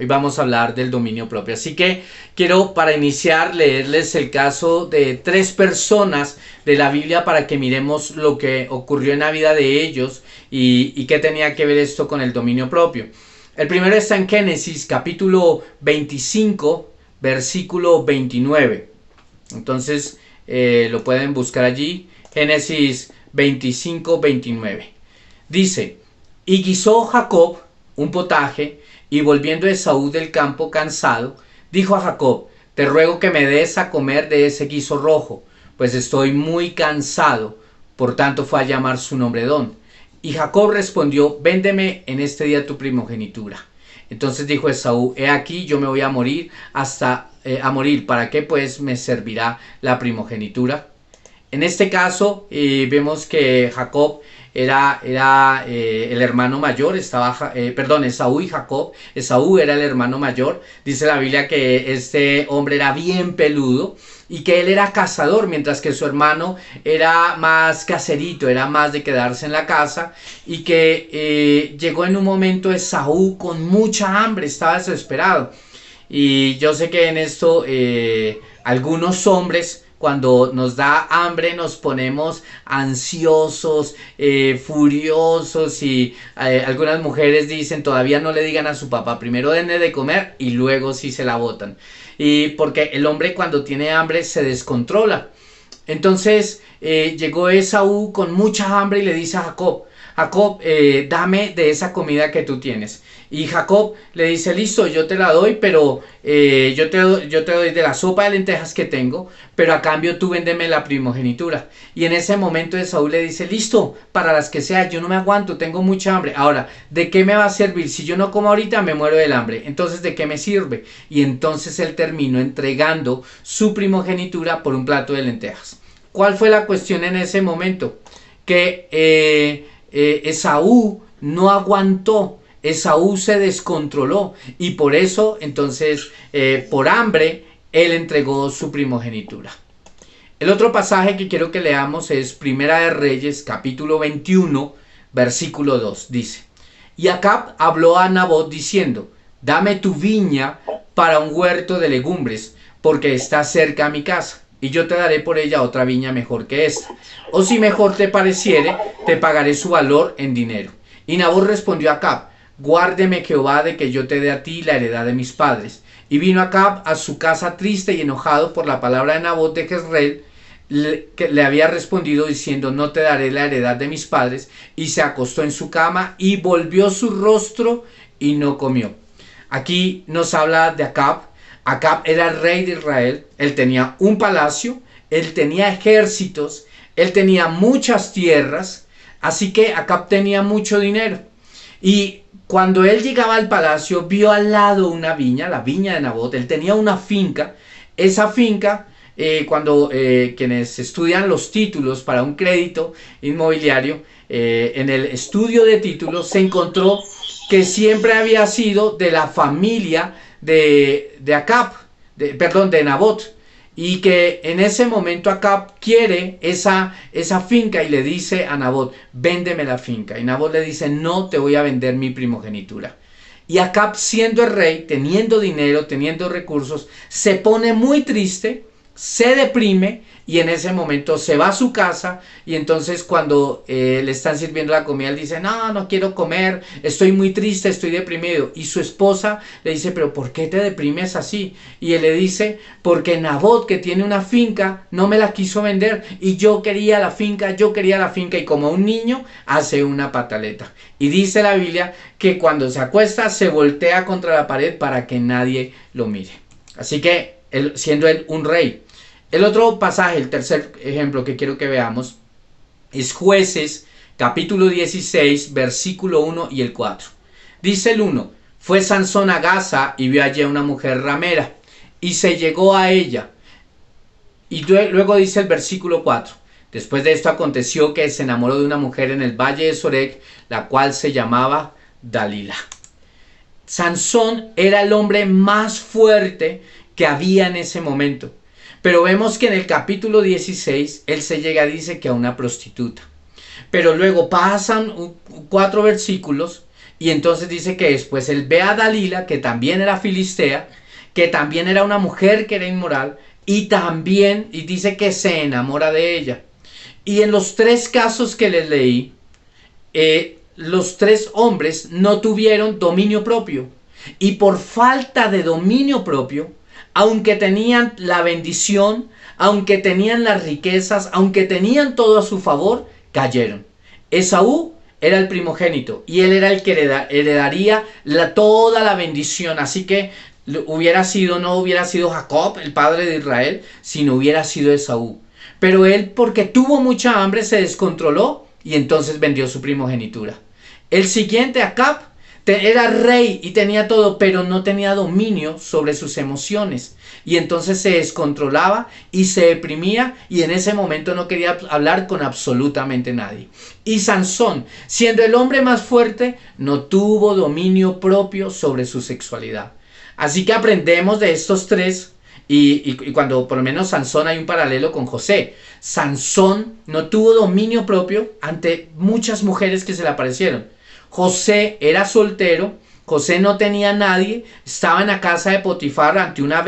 vamos a hablar del dominio propio. Así que quiero, para iniciar, leerles el caso de 3 personas de la Biblia para que miremos lo que ocurrió en la vida de ellos y qué tenía que ver esto con el dominio propio. El primero está en Génesis capítulo 25, versículo 29. Entonces lo pueden buscar allí. Génesis 25, 29. Dice: y guisó Jacob un potaje, y volviendo Esaú del campo cansado, dijo a Jacob: te ruego que me des a comer de ese guiso rojo, pues estoy muy cansado. Por tanto fue a llamar su nombre Edom. Y Jacob respondió: véndeme en este día tu primogenitura. Entonces dijo Esaú: he aquí, yo me voy a morir a morir, ¿para qué pues me servirá la primogenitura? En este caso vemos que Jacob era el hermano mayor, Esaú y Jacob. Esaú era el hermano mayor. Dice la Biblia que este hombre era bien peludo y que él era cazador, mientras que su hermano era más caserito, era más de quedarse en la casa, y que llegó en un momento Esaú con mucha hambre, estaba desesperado. Y yo sé que en esto algunos hombres, cuando nos da hambre, nos ponemos ansiosos, furiosos, y algunas mujeres dicen: todavía no le digan a su papá, primero denle de comer y luego sí se la botan. Y porque el hombre, cuando tiene hambre, se descontrola. Entonces llegó Esaú con mucha hambre y le dice a Jacob: Jacob, dame de esa comida que tú tienes. Y Jacob le dice: listo, yo te la doy, pero yo te doy de la sopa de lentejas que tengo, pero a cambio tú véndeme la primogenitura. Y en ese momento Esaú le dice: listo, para las que sea, yo no me aguanto, tengo mucha hambre. Ahora, ¿de qué me va a servir? Si yo no como ahorita, me muero del hambre. Entonces, ¿de qué me sirve? Y entonces él terminó entregando su primogenitura por un plato de lentejas. ¿Cuál fue la cuestión en ese momento? Que Esaú no aguantó. Esaú se descontroló, y por eso entonces por hambre él entregó su primogenitura. El otro pasaje que quiero que leamos es Primera de Reyes capítulo 21 versículo 2. Dice: y Acab habló a Nabot diciendo: dame tu viña para un huerto de legumbres, porque está cerca a mi casa, y yo te daré por ella otra viña mejor que esta, o si mejor te pareciere, te pagaré su valor en dinero. Y Nabot respondió a Acab: guárdeme Jehová de que yo te dé a ti la heredad de mis padres. Y vino Acab a su casa triste y enojado por la palabra de Nabot de Jezreel, que le había respondido diciendo: no te daré la heredad de mis padres. Y se acostó en su cama y volvió su rostro y no comió. Aquí nos habla de Acab. Acab era el rey de Israel. Él tenía un palacio, él tenía ejércitos, él tenía muchas tierras. Así que Acab tenía mucho dinero. Y cuando él llegaba al palacio, vio al lado una viña, la viña de Nabot. Él tenía una finca. Esa finca, cuando quienes estudian los títulos para un crédito inmobiliario, en el estudio de títulos se encontró que siempre había sido de la familia de Nabot. Y que en ese momento Acab quiere esa finca y le dice a Nabot: véndeme la finca. Y Nabot le dice: no te voy a vender mi primogenitura. Y Acab, siendo el rey, teniendo dinero, teniendo recursos, se pone muy triste, se deprime, y en ese momento se va a su casa. Y entonces cuando le están sirviendo la comida, él dice: no quiero comer, estoy muy triste, estoy deprimido. Y su esposa le dice: pero ¿por qué te deprimes así? Y él le dice: porque Nabot, que tiene una finca, no me la quiso vender, y yo quería la finca, y como un niño hace una pataleta. Y dice la Biblia que cuando se acuesta se voltea contra la pared para que nadie lo mire. Así que siendo él un rey. El otro pasaje, el tercer ejemplo que quiero que veamos, es Jueces capítulo 16 versículo 1 y el 4. Dice el 1: fue Sansón a Gaza y vio allí a una mujer ramera y se llegó a ella. Y luego dice el versículo 4: después de esto aconteció que se enamoró de una mujer en el valle de Sorek, la cual se llamaba Dalila. Sansón era el hombre más fuerte que había en ese momento. Pero vemos que en el capítulo 16 él se llega, dice que a una prostituta. Pero luego pasan 4 versículos Y entonces dice que después él ve a Dalila, que también era filistea, que también era una mujer que era inmoral, y también, y dice que se enamora de ella. Y en los tres casos que les leí, los tres hombres no tuvieron dominio propio. Y por falta de dominio propio, aunque tenían la bendición, aunque tenían las riquezas, aunque tenían todo a su favor, cayeron. Esaú era el primogénito y él era el que heredaría toda la bendición. Así que no hubiera sido Jacob, el padre de Israel, sino hubiera sido Esaú. Pero él, porque tuvo mucha hambre, se descontroló y entonces vendió su primogenitura. El siguiente, Acab, era rey y tenía todo, pero no tenía dominio sobre sus emociones. Y entonces se descontrolaba y se deprimía y en ese momento no quería hablar con absolutamente nadie. Y Sansón, siendo el hombre más fuerte, no tuvo dominio propio sobre su sexualidad. Así que aprendemos de estos tres. Y cuando por lo menos Sansón, hay un paralelo con José. Sansón no tuvo dominio propio ante muchas mujeres que se le aparecieron. José era soltero, José no tenía nadie, estaba en la casa de Potifar ante una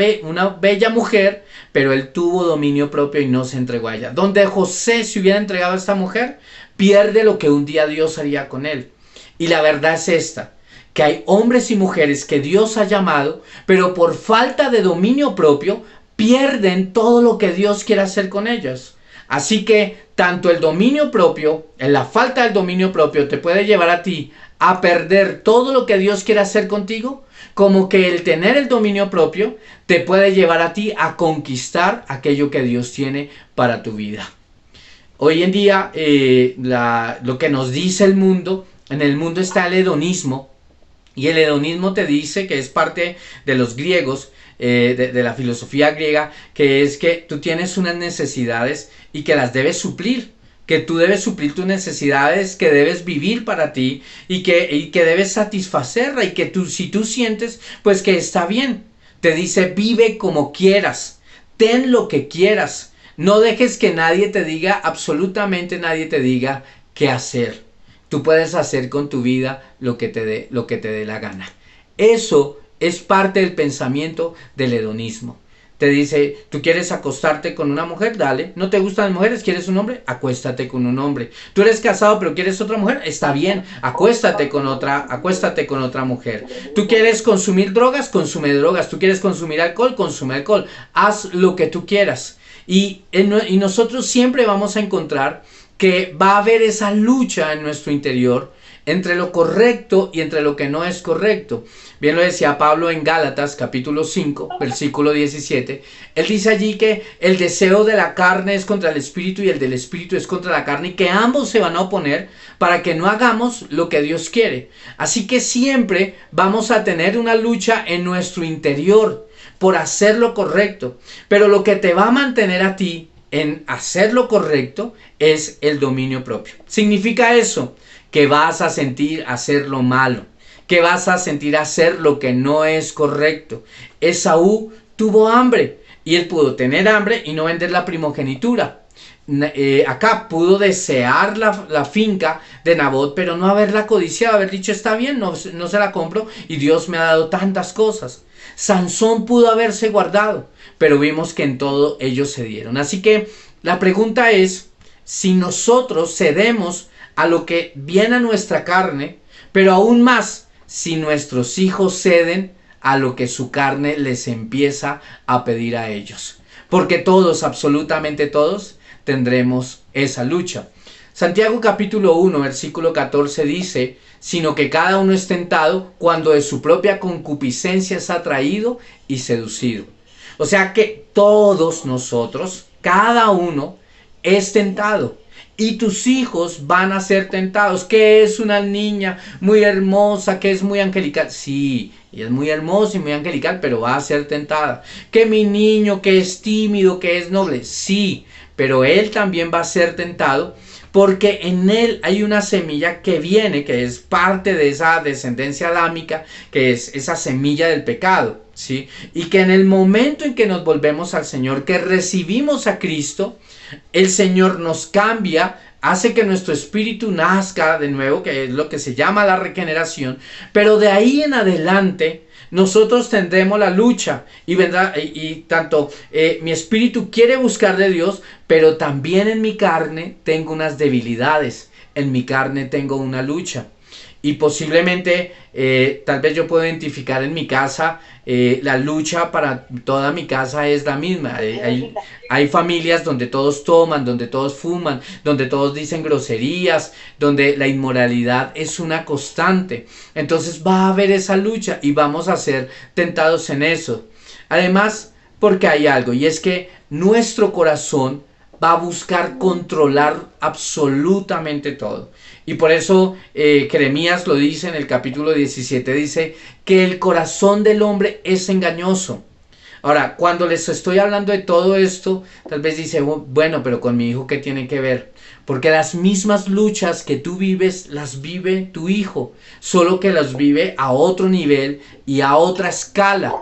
bella mujer, pero él tuvo dominio propio y no se entregó a ella. Donde José se hubiera entregado a esta mujer, pierde lo que un día Dios haría con él. Y la verdad es esta, que hay hombres y mujeres que Dios ha llamado, pero por falta de dominio propio, pierden todo lo que Dios quiere hacer con ellos. Así que tanto el dominio propio, la falta del dominio propio te puede llevar a ti a perder todo lo que Dios quiere hacer contigo, como que el tener el dominio propio te puede llevar a ti a conquistar aquello que Dios tiene para tu vida. Hoy en día lo que nos dice el mundo, en el mundo está el hedonismo, y el hedonismo te dice que es parte de los griegos, de la filosofía griega, que es que tú tienes unas necesidades y que las debes suplir, que tú debes suplir tus necesidades, que debes vivir para ti y que debes satisfacerla, y que tú, si tú sientes, pues que está bien. Te dice, vive como quieras, ten lo que quieras, no dejes que nadie te diga, absolutamente nadie te diga qué hacer. Tú puedes hacer con tu vida lo que te dé la gana. Eso es parte del pensamiento del hedonismo. Te dice, ¿tú quieres acostarte con una mujer? Dale. ¿No te gustan las mujeres? ¿Quieres un hombre? Acuéstate con un hombre. ¿Tú eres casado pero quieres otra mujer? Está bien. Acuéstate con otra mujer. ¿Tú quieres consumir drogas? Consume drogas. ¿Tú quieres consumir alcohol? Consume alcohol. Haz lo que tú quieras. Y nosotros siempre vamos a encontrar que va a haber esa lucha en nuestro interior entre lo correcto y entre lo que no es correcto. Bien lo decía Pablo en Gálatas capítulo 5, versículo 17. Él dice allí que el deseo de la carne es contra el espíritu y el del espíritu es contra la carne, y que ambos se van a oponer para que no hagamos lo que Dios quiere. Así que siempre vamos a tener una lucha en nuestro interior por hacer lo correcto. Pero lo que te va a mantener a ti en hacer lo correcto es el dominio propio. Significa eso, que vas a sentir hacer lo malo, que vas a sentir hacer lo que no es correcto. Esaú tuvo hambre y él pudo tener hambre y no vender la primogenitura. Acá pudo desear la finca de Nabot, pero no haberla codiciado, haber dicho está bien, no se la compro y Dios me ha dado tantas cosas. Sansón pudo haberse guardado, pero vimos que en todo ellos cedieron. Así que la pregunta es, si nosotros cedemos a lo que viene a nuestra carne, pero aún más, si nuestros hijos ceden a lo que su carne les empieza a pedir a ellos. Porque todos, absolutamente todos, tendremos esa lucha. Santiago capítulo 1, versículo 14 dice, sino que cada uno es tentado cuando de su propia concupiscencia es atraído y seducido. O sea que todos nosotros, cada uno, es tentado. Y tus hijos van a ser tentados. ¿Que es una niña muy hermosa, que es muy angelical? Sí, ella es muy hermosa y muy angelical, pero va a ser tentada. ¿Que mi niño, que es tímido, que es noble? Sí, pero él también va a ser tentado, porque en él hay una semilla que viene, que es parte de esa descendencia adámica, que es esa semilla del pecado, ¿sí? Y que en el momento en que nos volvemos al Señor, que recibimos a Cristo, el Señor nos cambia hace que nuestro espíritu nazca de nuevo, que es lo que se llama la regeneración, pero de ahí en adelante nosotros tendremos la lucha y vendrá y tanto mi espíritu quiere buscar de Dios, pero también en mi carne tengo unas debilidades, en mi carne tengo una lucha. Y posiblemente, tal vez yo puedo identificar en mi casa, la lucha para toda mi casa es la misma. Hay familias donde todos toman, donde todos fuman, donde todos dicen groserías, donde la inmoralidad es una constante. Entonces va a haber esa lucha y vamos a ser tentados en eso. Además, porque hay algo, y es que nuestro corazón va a buscar controlar absolutamente todo. Y por eso Jeremías lo dice en el capítulo 17, dice que el corazón del hombre es engañoso. Ahora, cuando les estoy hablando de todo esto, tal vez dice, bueno, pero con mi hijo, ¿qué tiene que ver? Porque las mismas luchas que tú vives, las vive tu hijo, solo que las vive a otro nivel y a otra escala.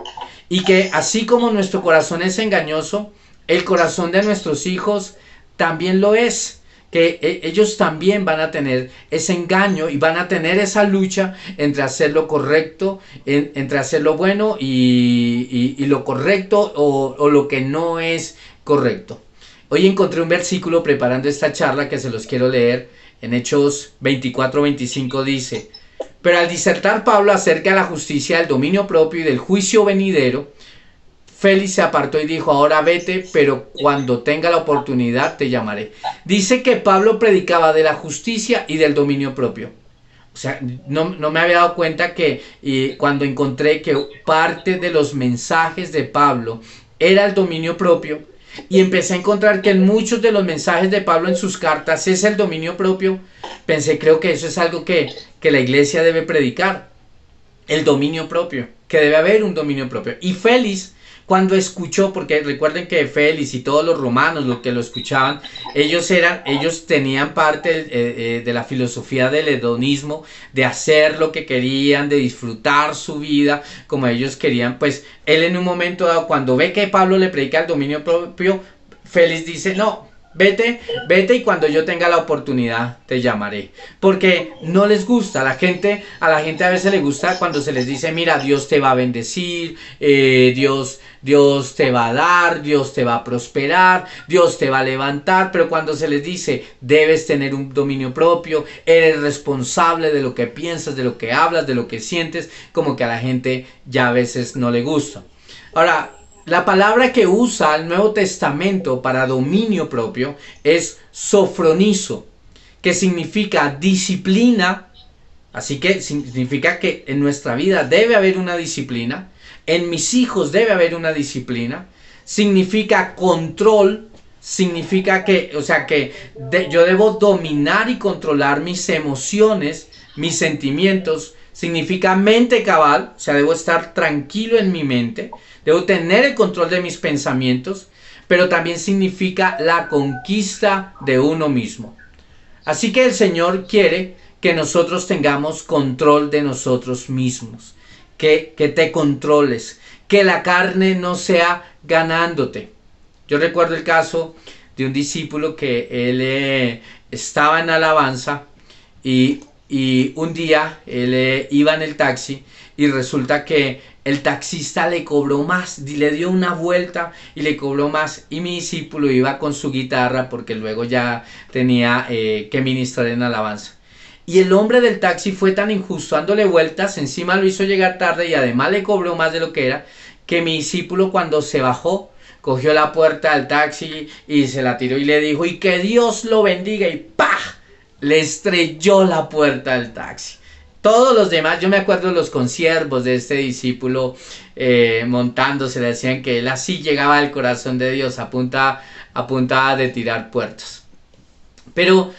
Y que así como nuestro corazón es engañoso, el corazón de nuestros hijos también lo es. Que ellos también van a tener ese engaño y van a tener esa lucha entre hacer lo correcto, entre hacer lo bueno y lo correcto o lo que no es correcto. Hoy encontré un versículo preparando esta charla que se los quiero leer. En Hechos 24-25 dice: pero al disertar Pablo acerca de la justicia, del dominio propio y del juicio venidero, Félix se apartó y dijo: ahora vete, pero cuando tenga la oportunidad te llamaré. Dice que Pablo predicaba de la justicia y del dominio propio. O sea, no me había dado cuenta que cuando encontré que parte de los mensajes de Pablo era el dominio propio, y empecé a encontrar que en muchos de los mensajes de Pablo en sus cartas es el dominio propio, pensé, creo que eso es algo que la iglesia debe predicar, el dominio propio, que debe haber un dominio propio. Y Félix, cuando escuchó, porque recuerden que Félix y todos los romanos, los que lo escuchaban, ellos tenían parte de la filosofía del hedonismo, de hacer lo que querían, de disfrutar su vida como ellos querían. Pues él en un momento dado, cuando ve que Pablo le predica el dominio propio, Félix dice: no, vete y cuando yo tenga la oportunidad te llamaré. Porque no les gusta, a la gente a veces le gusta cuando se les dice: mira, Dios te va a bendecir, Dios te va a dar, Dios te va a prosperar, Dios te va a levantar. Pero cuando se les dice: debes tener un dominio propio, eres responsable de lo que piensas, de lo que hablas, de lo que sientes, como que a la gente ya a veces no le gusta. Ahora, la palabra que usa el Nuevo Testamento para dominio propio es sofronizo, que significa disciplina. Así que significa que en nuestra vida debe haber una disciplina, en mis hijos debe haber una disciplina. Significa control, significa que, o sea, que yo debo dominar y controlar mis emociones, mis sentimientos. Significa mente cabal, o sea, debo estar tranquilo en mi mente, debo tener el control de mis pensamientos, pero también significa la conquista de uno mismo. Así que el Señor quiere que nosotros tengamos control de nosotros mismos, que te controles, que la carne no sea ganándote. Yo recuerdo el caso de un discípulo que él estaba en alabanza y un día él iba en el taxi y resulta que el taxista le cobró más, le dio una vuelta y le cobró más, y mi discípulo iba con su guitarra porque luego ya tenía que ministrar en alabanza. Y el hombre del taxi fue tan injusto dándole vueltas, encima lo hizo llegar tarde y además le cobró más de lo que era, que mi discípulo cuando se bajó, cogió la puerta del taxi y se la tiró y le dijo: y que Dios lo bendiga, y ¡pah! Le estrelló la puerta del taxi. Todos los demás, yo me acuerdo de los consiervos de este discípulo montándose, le decían que él así llegaba al corazón de Dios a punta de tirar puertas. Pero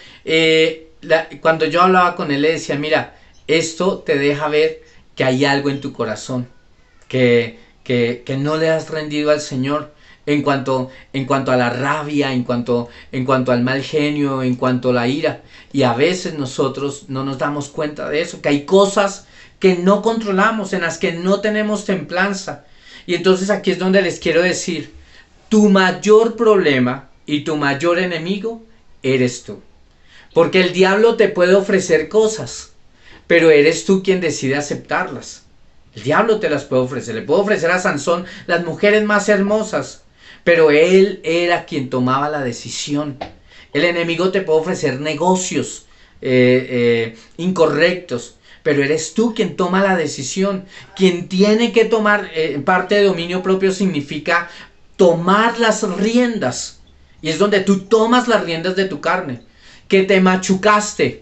cuando yo hablaba con él le decía: mira, esto te deja ver que hay algo en tu corazón, que no le has rendido al Señor en cuanto a la rabia, en cuanto al mal genio, en cuanto a la ira. Y a veces nosotros no nos damos cuenta de eso, que hay cosas que no controlamos, en las que no tenemos templanza. Y entonces aquí es donde les quiero decir: tu mayor problema y tu mayor enemigo eres tú. Porque el diablo te puede ofrecer cosas, pero eres tú quien decide aceptarlas. El diablo te las puede ofrecer. Le puede ofrecer a Sansón las mujeres más hermosas, pero él era quien tomaba la decisión. El enemigo te puede ofrecer negocios incorrectos, pero eres tú quien toma la decisión. Quien tiene que tomar parte de dominio propio significa tomar las riendas. Y es donde tú tomas las riendas de tu carne. Que te machucaste,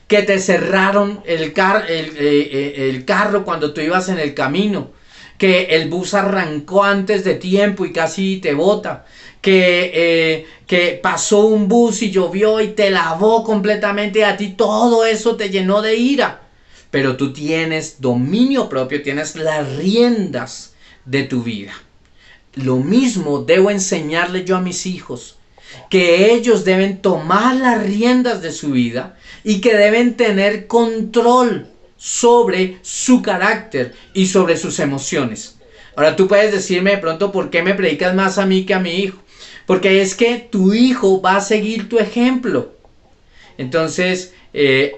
que te cerraron el carro cuando tú ibas en el camino, que el bus arrancó antes de tiempo y casi te bota, que pasó un bus y llovió y te lavó completamente, a ti todo eso te llenó de ira. Pero tú tienes dominio propio, tienes las riendas de tu vida. Lo mismo debo enseñarle yo a mis hijos, que ellos deben tomar las riendas de su vida y que deben tener control sobre su carácter y sobre sus emociones. Ahora tú puedes decirme de pronto, ¿por qué me predicas más a mí que a mi hijo? Porque es que tu hijo va a seguir tu ejemplo. Entonces,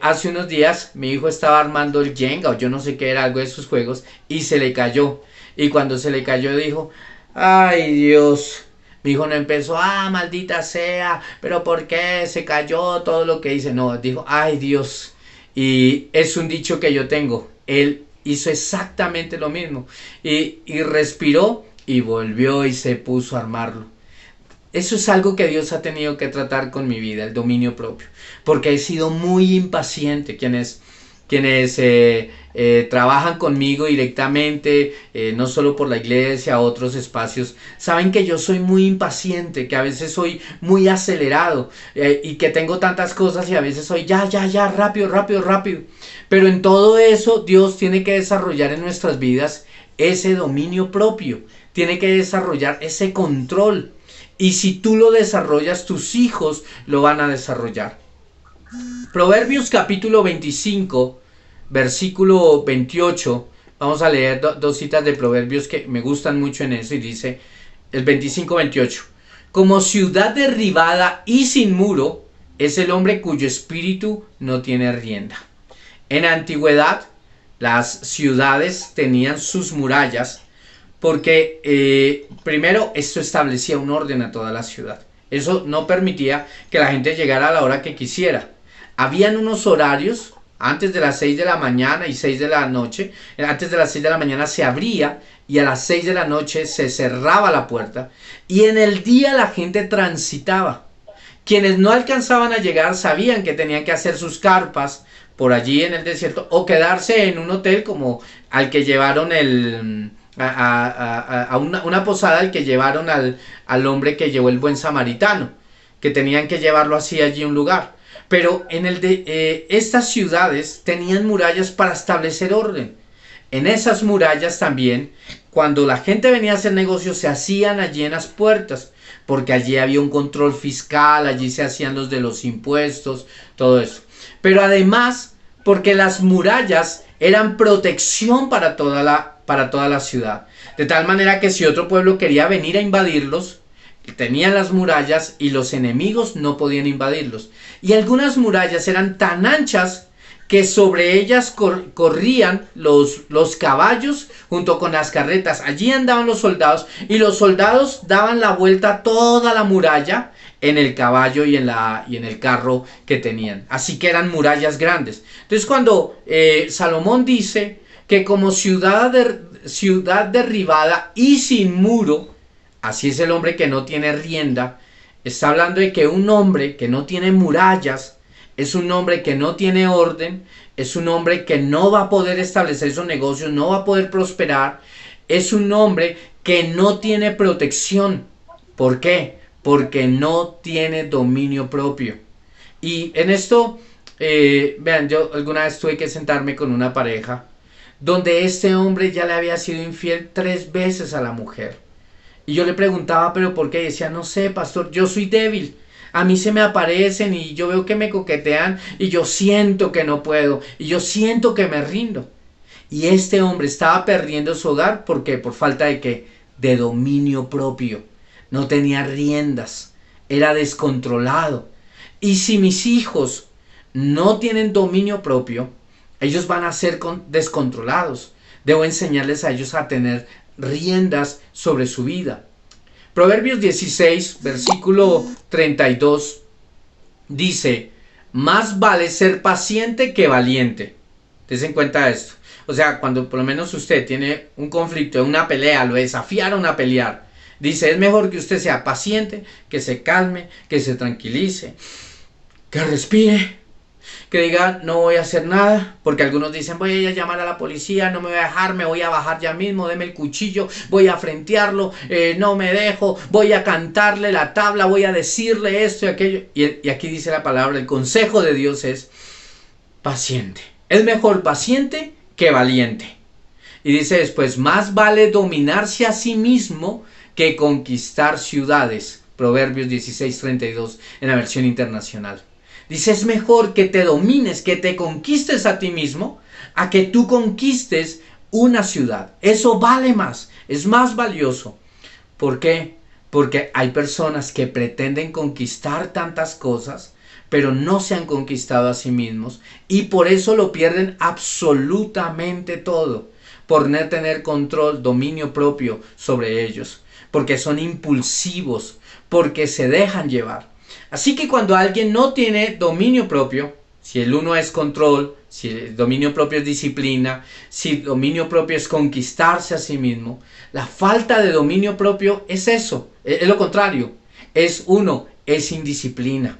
hace unos días mi hijo estaba armando el Jenga o yo no sé qué era, algo de sus juegos, y se le cayó. Y cuando se le cayó dijo, ay Dios. Mi hijo no empezó, maldita sea, pero ¿por qué se cayó todo lo que hice? No, dijo, ay Dios. Y es un dicho que yo tengo. Él hizo exactamente lo mismo. Y respiró y volvió y se puso a armarlo. Eso es algo que Dios ha tenido que tratar con mi vida, el dominio propio. Porque he sido muy impaciente. Quienes trabajan conmigo directamente, no solo por la iglesia, otros espacios, saben que yo soy muy impaciente, que a veces soy muy acelerado y que tengo tantas cosas y a veces soy ya, rápido. Pero en todo eso Dios tiene que desarrollar en nuestras vidas ese dominio propio, tiene que desarrollar ese control. Y si tú lo desarrollas, tus hijos lo van a desarrollar. Proverbios capítulo 25, versículo 28. Vamos a leer dos citas de Proverbios que me gustan mucho en eso. Y dice el 25-28. Como ciudad derribada y sin muro es el hombre cuyo espíritu no tiene rienda. En la antigüedad las ciudades tenían sus murallas porque primero esto establecía un orden a toda la ciudad. Eso no permitía que la gente llegara a la hora que quisiera. Habían unos horarios antes de las 6 de la mañana y 6 de la noche. Antes de las 6 de la mañana se abría y a las 6 de la noche se cerraba la puerta. Y en el día la gente transitaba. Quienes no alcanzaban a llegar sabían que tenían que hacer sus carpas por allí en el desierto o quedarse en un hotel como al que llevaron una posada al que llevaron al hombre que llevó el buen samaritano, que tenían que llevarlo así allí a un lugar. Pero estas ciudades tenían murallas para establecer orden. En esas murallas también, cuando la gente venía a hacer negocios, se hacían allí en las puertas, porque allí había un control fiscal, allí se hacían los de los impuestos, todo eso. Pero además, porque las murallas eran protección para toda la ciudad. De tal manera que si otro pueblo quería venir a invadirlos, tenían las murallas y los enemigos no podían invadirlos. Y algunas murallas eran tan anchas que sobre ellas corrían los caballos junto con las carretas. Allí andaban los soldados y los soldados daban la vuelta a toda la muralla en el caballo y en el carro que tenían. Así que eran murallas grandes. Entonces cuando Salomón dice que como ciudad derribada y sin muro, así es el hombre que no tiene rienda, está hablando de que un hombre que no tiene murallas es un hombre que no tiene orden, es un hombre que no va a poder establecer sus negocios, no va a poder prosperar, es un hombre que no tiene protección. ¿Por qué? Porque no tiene dominio propio. Y en esto, vean, yo alguna vez tuve que sentarme con una pareja donde este hombre ya le había sido infiel 3 veces a la mujer. Y yo le preguntaba, ¿pero por qué? Y decía, no sé, pastor, yo soy débil. A mí se me aparecen y yo veo que me coquetean y yo siento que no puedo y yo siento que me rindo. Y este hombre estaba perdiendo su hogar, ¿por qué? Por falta de ¿qué? De dominio propio. No tenía riendas, era descontrolado. Y si mis hijos no tienen dominio propio, ellos van a ser descontrolados. Debo enseñarles a ellos a tener riendas sobre su vida. Proverbios 16, versículo 32, dice: más vale ser paciente que valiente. Tengan en cuenta esto. O sea, cuando por lo menos usted tiene un conflicto, una pelea, lo desafiaron a pelear, dice, es mejor que usted sea paciente, que se calme, que se tranquilice, que respire, que diga, no voy a hacer nada, porque algunos dicen, voy a ir a llamar a la policía, no me voy a dejar, me voy a bajar ya mismo, deme el cuchillo, voy a frentearlo, no me dejo, voy a cantarle la tabla, voy a decirle esto y aquello. Y aquí dice la palabra, el consejo de Dios es paciente. Es mejor paciente que valiente. Y dice después, más vale dominarse a sí mismo que conquistar ciudades. Proverbios 16:32 en la versión internacional. Dice, es mejor que te domines, que te conquistes a ti mismo, a que tú conquistes una ciudad. Eso vale más, es más valioso. ¿Por qué? Porque hay personas que pretenden conquistar tantas cosas, pero no se han conquistado a sí mismos y por eso lo pierden absolutamente todo, por no tener control, dominio propio sobre ellos, porque son impulsivos, porque se dejan llevar. Así que cuando alguien no tiene dominio propio, si el uno es control, si el dominio propio es disciplina, si el dominio propio es conquistarse a sí mismo, la falta de dominio propio es eso, es lo contrario, es indisciplina.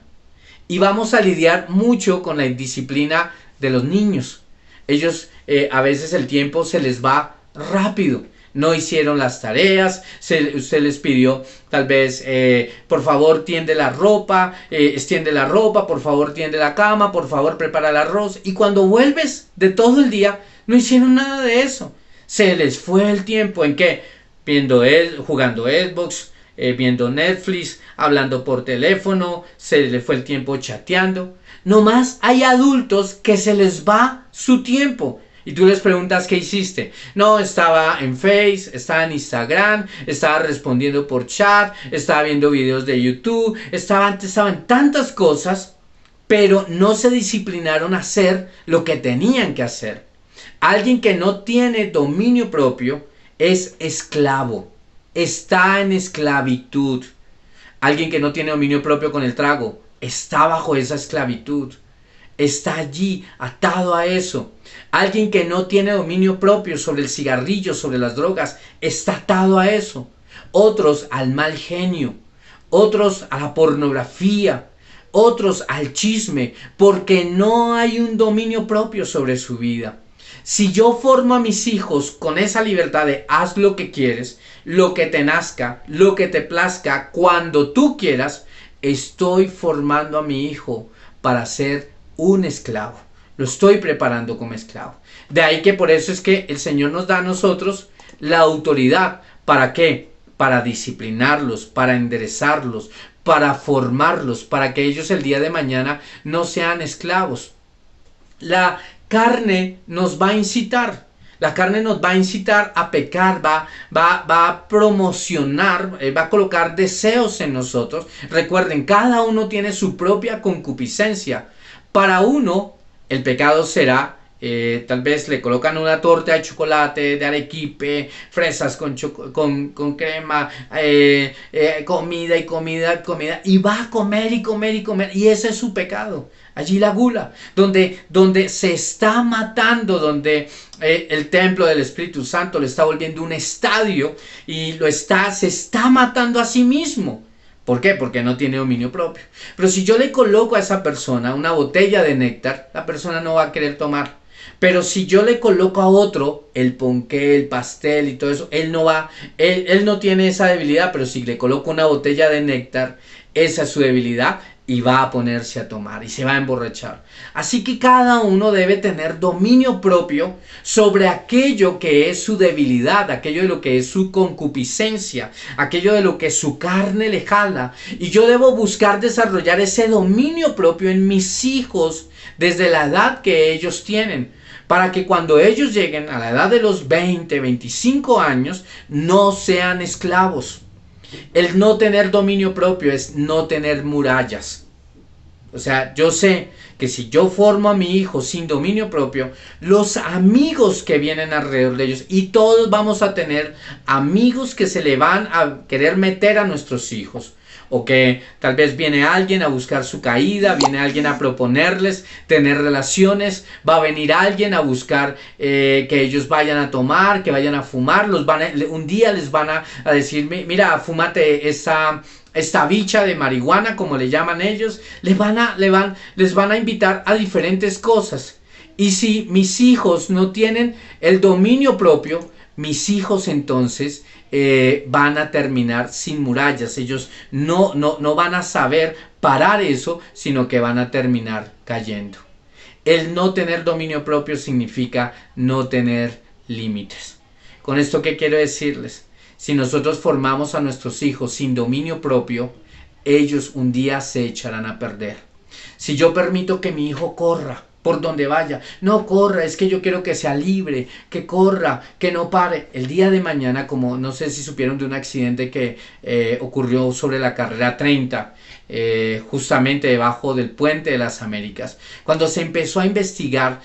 Y vamos a lidiar mucho con la indisciplina de los niños. Ellos a veces el tiempo se les va rápido. No hicieron las tareas, usted les pidió tal vez, por favor tiende la ropa, extiende la ropa, por favor tiende la cama, por favor prepara el arroz. Y cuando vuelves de todo el día, no hicieron nada de eso. Se les fue el tiempo en que jugando Xbox, viendo Netflix, hablando por teléfono, se les fue el tiempo chateando. Nomás hay adultos que se les va su tiempo. Y tú les preguntas, ¿qué hiciste? No, estaba en Face, estaba en Instagram, estaba respondiendo por chat, estaba viendo videos de YouTube, estaban tantas cosas, pero no se disciplinaron a hacer lo que tenían que hacer. Alguien que no tiene dominio propio es esclavo, está en esclavitud. Alguien que no tiene dominio propio con el trago está bajo esa esclavitud. Está allí, atado a eso. Alguien que no tiene dominio propio sobre el cigarrillo, sobre las drogas, está atado a eso. Otros al mal genio, otros a la pornografía, otros al chisme, porque no hay un dominio propio sobre su vida. Si yo formo a mis hijos con esa libertad de haz lo que quieres, lo que te nazca, lo que te plazca, cuando tú quieras, estoy formando a mi hijo para ser un esclavo. Lo estoy preparando como esclavo. De ahí que por eso es que el Señor nos da a nosotros la autoridad. ¿Para qué? Para disciplinarlos, para enderezarlos, para formarlos, para que ellos el día de mañana no sean esclavos. La carne nos va a incitar. La carne nos va a incitar a pecar, va a promocionar, va a colocar deseos en nosotros. Recuerden, cada uno tiene su propia concupiscencia. Para uno, el pecado será, tal vez le colocan una torta de chocolate, de arequipe, fresas con crema, comida y comida, y va a comer y comer y comer, y ese es su pecado. Allí la gula, donde se está matando, donde el templo del Espíritu Santo lo está volviendo un estadio y se está matando a sí mismo. ¿Por qué? Porque no tiene dominio propio. Pero si yo le coloco a esa persona una botella de néctar, la persona no va a querer tomar. Pero si yo le coloco a otro el ponqué, el pastel y todo eso, él no tiene esa debilidad, pero si le coloco una botella de néctar, esa es su debilidad y va a ponerse a tomar y se va a emborrachar. Así que cada uno debe tener dominio propio sobre aquello que es su debilidad, aquello de lo que es su concupiscencia, aquello de lo que su carne le jala. Y yo debo buscar desarrollar ese dominio propio en mis hijos desde la edad que ellos tienen, para que cuando ellos lleguen a la edad de los 20, 25 años, no sean esclavos. El no tener dominio propio es no tener murallas. O sea, yo sé que si yo formo a mi hijo sin dominio propio, los amigos que vienen alrededor de ellos, y todos vamos a tener amigos que se le van a querer meter a nuestros hijos. O que tal vez viene alguien a buscar su caída, viene alguien a proponerles tener relaciones, va a venir alguien a buscar que ellos vayan a tomar, que vayan a fumar, un día les van a decir, mira, fúmate esta bicha de marihuana, como le llaman ellos, les van a invitar a diferentes cosas. Y si mis hijos no tienen el dominio propio, mis hijos entonces van a terminar sin murallas. Ellos no van a saber parar eso, sino que van a terminar cayendo. El no tener dominio propio significa no tener límites. Con esto, ¿qué quiero decirles? Si nosotros formamos a nuestros hijos sin dominio propio, ellos un día se echarán a perder. Si yo permito que mi hijo corra por donde vaya, no corra, es que yo quiero que sea libre, que corra, que no pare. El día de mañana, como no sé si supieron de un accidente que ocurrió sobre la carrera 30, justamente debajo del Puente de las Américas, cuando se empezó a investigar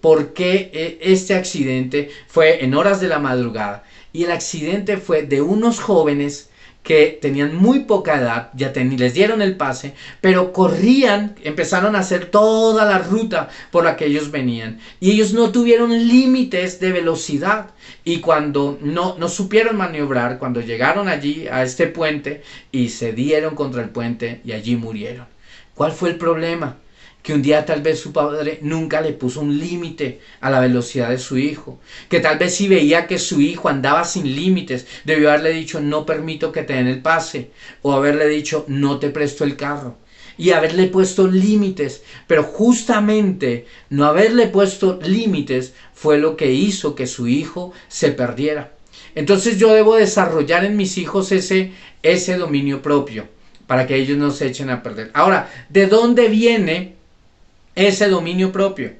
por qué este accidente fue en horas de la madrugada. Y el accidente fue de unos jóvenes que tenían muy poca edad, les dieron el pase, pero corrían, empezaron a hacer toda la ruta por la que ellos venían. Y ellos no tuvieron límites de velocidad. Y cuando no supieron maniobrar, cuando llegaron allí a este puente y se dieron contra el puente y allí murieron. ¿Cuál fue el problema? Que un día tal vez su padre nunca le puso un límite a la velocidad de su hijo. Que tal vez si veía que su hijo andaba sin límites, debió haberle dicho no permito que te den el pase. O haberle dicho no te presto el carro. Y haberle puesto límites. Pero justamente no haberle puesto límites fue lo que hizo que su hijo se perdiera. Entonces yo debo desarrollar en mis hijos ese dominio propio, para que ellos no se echen a perder. Ahora, ¿de dónde viene ese dominio propio?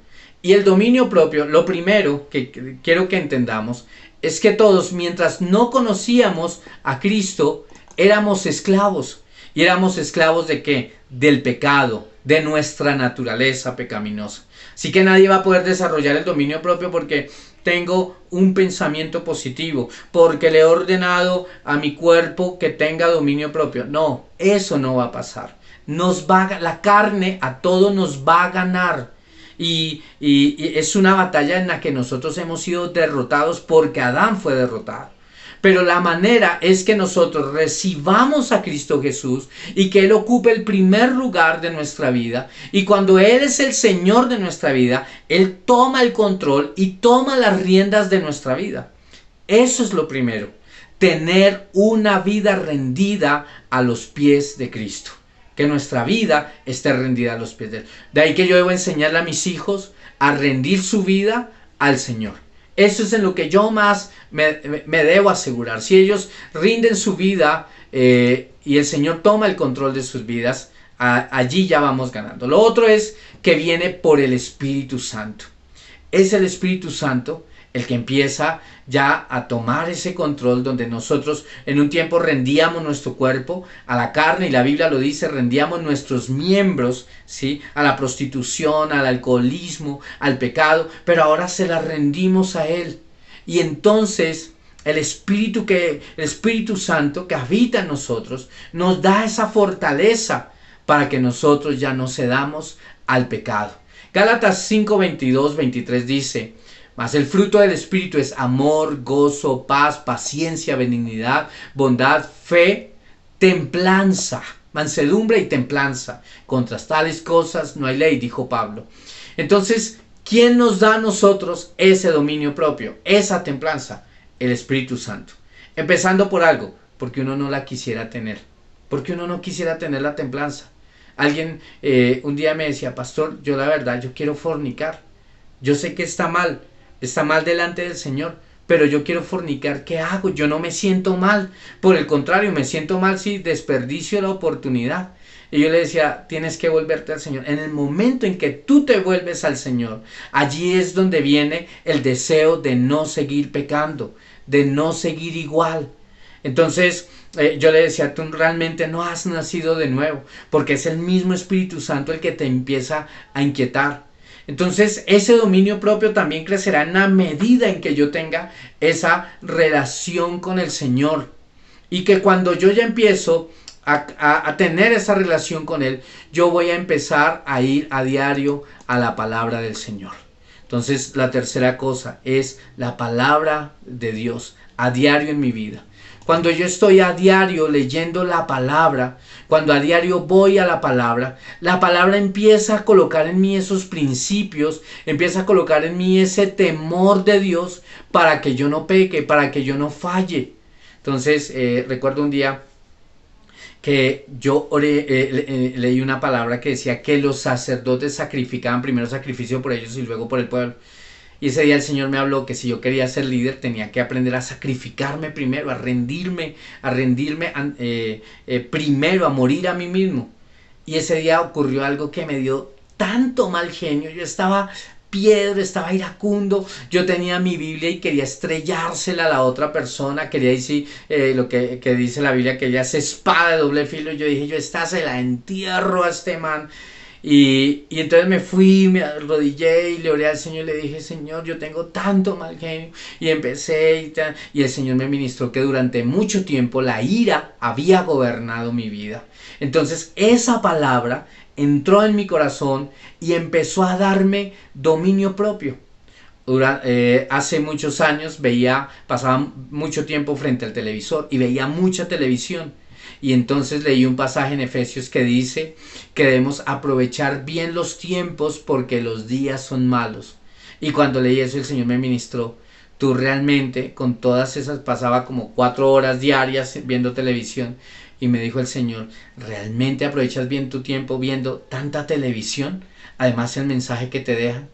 Y el dominio propio, lo primero que quiero que entendamos, es que todos, mientras no conocíamos a Cristo, éramos esclavos. ¿Y éramos esclavos de qué? Del pecado, de nuestra naturaleza pecaminosa. Así que nadie va a poder desarrollar el dominio propio porque tengo un pensamiento positivo, porque le he ordenado a mi cuerpo que tenga dominio propio. No, eso no va a pasar. La carne a todos nos va a ganar. Y es una batalla en la que nosotros hemos sido derrotados porque Adán fue derrotado. Pero la manera es que nosotros recibamos a Cristo Jesús y que Él ocupe el primer lugar de nuestra vida. Y cuando Él es el Señor de nuestra vida, Él toma el control y toma las riendas de nuestra vida. Eso es lo primero. Tener una vida rendida a los pies de Cristo. Que nuestra vida esté rendida a los pies de Él. De ahí que yo debo enseñarle a mis hijos a rendir su vida al Señor. Eso es en lo que yo más me debo asegurar. Si ellos rinden su vida y el Señor toma el control de sus vidas, allí ya vamos ganando. Lo otro es que viene por el Espíritu Santo. Es el Espíritu Santo el que empieza ya a tomar ese control, donde nosotros en un tiempo rendíamos nuestro cuerpo a la carne, y la Biblia lo dice, rendíamos nuestros miembros, ¿sí?, a la prostitución, al alcoholismo, al pecado, pero ahora se la rendimos a Él. Y entonces el Espíritu Santo que habita en nosotros nos da esa fortaleza para que nosotros ya no cedamos al pecado. Gálatas 5, 22, 23 dice: mas el fruto del Espíritu es amor, gozo, paz, paciencia, benignidad, bondad, fe, templanza, mansedumbre y templanza. Contra tales cosas no hay ley, dijo Pablo. Entonces, ¿quién nos da a nosotros ese dominio propio, esa templanza? El Espíritu Santo. Empezando por algo, porque uno no la quisiera tener. Porque uno no quisiera tener la templanza. Alguien un día me decía: pastor, yo la verdad, yo quiero fornicar. Yo sé que está mal delante del Señor, pero yo quiero fornicar. ¿Qué hago? Yo no me siento mal. Por el contrario, me siento mal si desperdicio la oportunidad. Y yo le decía: tienes que volverte al Señor. En el momento en que tú te vuelves al Señor, allí es donde viene el deseo de no seguir pecando, de no seguir igual. Entonces yo le decía, tú realmente no has nacido de nuevo, porque es el mismo Espíritu Santo el que te empieza a inquietar. Entonces ese dominio propio también crecerá en la medida en que yo tenga esa relación con el Señor. Y que cuando yo ya empiezo a tener esa relación con Él, yo voy a empezar a ir a diario a la palabra del Señor. Entonces la tercera cosa es la palabra de Dios a diario en mi vida. Cuando yo estoy a diario leyendo la palabra, cuando a diario voy a la palabra empieza a colocar en mí esos principios, empieza a colocar en mí ese temor de Dios para que yo no peque, para que yo no falle. Entonces recuerdo un día que yo leí una palabra que decía que los sacerdotes sacrificaban primero sacrificio por ellos y luego por el pueblo. Y ese día el Señor me habló que si yo quería ser líder tenía que aprender a sacrificarme primero, a rendirme primero, a morir a mí mismo. Y ese día ocurrió algo que me dio tanto mal genio. Yo estaba piedra, estaba iracundo, yo tenía mi Biblia y quería estrellársela a la otra persona, quería decir lo que dice la Biblia, que ella es espada de doble filo. Yo dije, yo esta se la entierro a este man. Y entonces me fui, me arrodillé y le oré al Señor y le dije, Señor, yo tengo tanto mal genio. Y empecé y el Señor me ministró que durante mucho tiempo la ira había gobernado mi vida. Entonces esa palabra entró en mi corazón y empezó a darme dominio propio. Hace muchos años pasaba mucho tiempo frente al televisor y veía mucha televisión. Y entonces leí un pasaje en Efesios que dice que debemos aprovechar bien los tiempos porque los días son malos. Y cuando leí eso el Señor me ministró, tú realmente con todas esas, pasaba como 4 horas diarias viendo televisión. Y me dijo el Señor, ¿realmente aprovechas bien tu tiempo viendo tanta televisión? Además el mensaje que te dejan.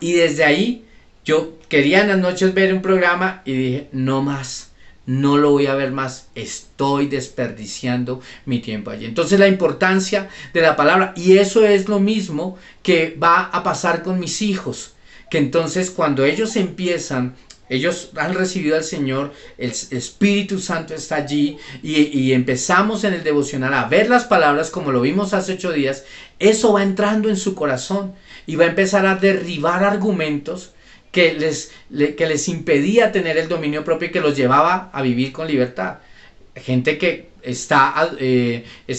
Y desde ahí yo quería en las noches ver un programa y dije, no más. No lo voy a ver más, estoy desperdiciando mi tiempo allí. Entonces la importancia de la palabra, y eso es lo mismo que va a pasar con mis hijos, que entonces cuando ellos han recibido al Señor, el Espíritu Santo está allí y empezamos en el devocional a ver las palabras como lo vimos hace 8 días, eso va entrando en su corazón y va a empezar a derribar argumentos que les impedía tener el dominio propio y que los llevaba a vivir con libertad. Gente que está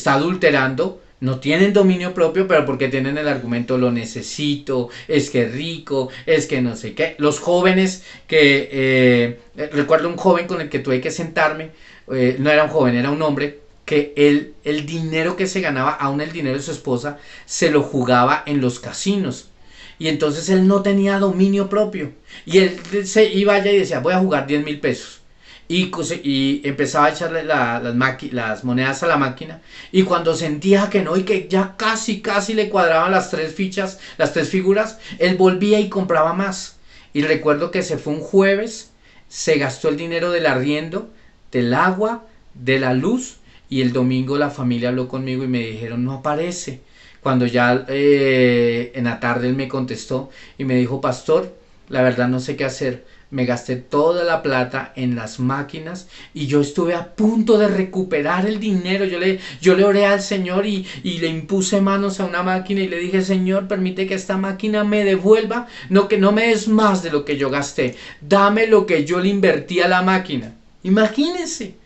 adulterando, no tienen dominio propio, pero porque tienen el argumento lo necesito, es que es rico, es que no sé qué. Los jóvenes recuerdo un joven con el que tuve que sentarme, no era un joven, era un hombre, que el dinero que se ganaba, aún el dinero de su esposa, se lo jugaba en los casinos. Y entonces él no tenía dominio propio. Y él se iba allá y decía, voy a jugar 10,000 pesos. Y empezaba a echarle las monedas a la máquina. Y cuando sentía que no, y que ya casi le cuadraban las 3 fichas, las 3 figuras, él volvía y compraba más. Y recuerdo que se fue un jueves, se gastó el dinero del arriendo, del agua, de la luz. Y el domingo la familia habló conmigo y me dijeron, no aparece. Cuando ya en la tarde él me contestó y me dijo, pastor, la verdad no sé qué hacer. Me gasté toda la plata en las máquinas y yo estuve a punto de recuperar el dinero. Yo le oré al Señor y le impuse manos a una máquina y le dije, Señor, permite que esta máquina me devuelva. No, que no me des más de lo que yo gasté. Dame lo que yo le invertí a la máquina. Imagínense.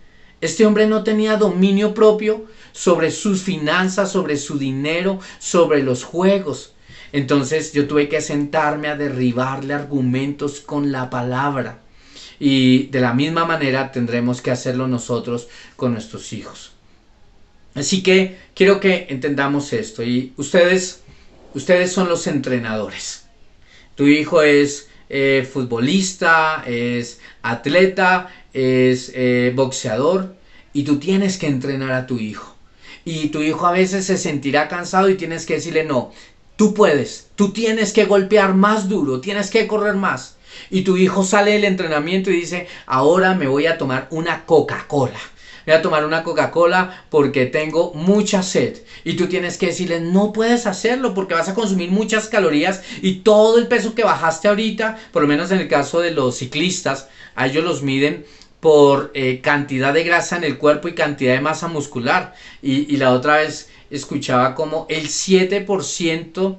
Este hombre no tenía dominio propio sobre sus finanzas, sobre su dinero, sobre los juegos. Entonces yo tuve que sentarme a derribarle argumentos con la palabra. Y de la misma manera tendremos que hacerlo nosotros con nuestros hijos. Así que quiero que entendamos esto. Y ustedes son los entrenadores. Tu hijo es futbolista, es atleta, es boxeador, y tú tienes que entrenar a tu hijo. Y tu hijo a veces se sentirá cansado y tienes que decirle, no, tú puedes, tú tienes que golpear más duro, tienes que correr más. Y tu hijo sale del entrenamiento y dice, ahora me voy a tomar una Coca-Cola. Voy a tomar una Coca-Cola porque tengo mucha sed. Y tú tienes que decirle, no puedes hacerlo porque vas a consumir muchas calorías y todo el peso que bajaste ahorita, por lo menos en el caso de los ciclistas, a ellos los miden por cantidad de grasa en el cuerpo y cantidad de masa muscular. Y la otra vez escuchaba como el 7%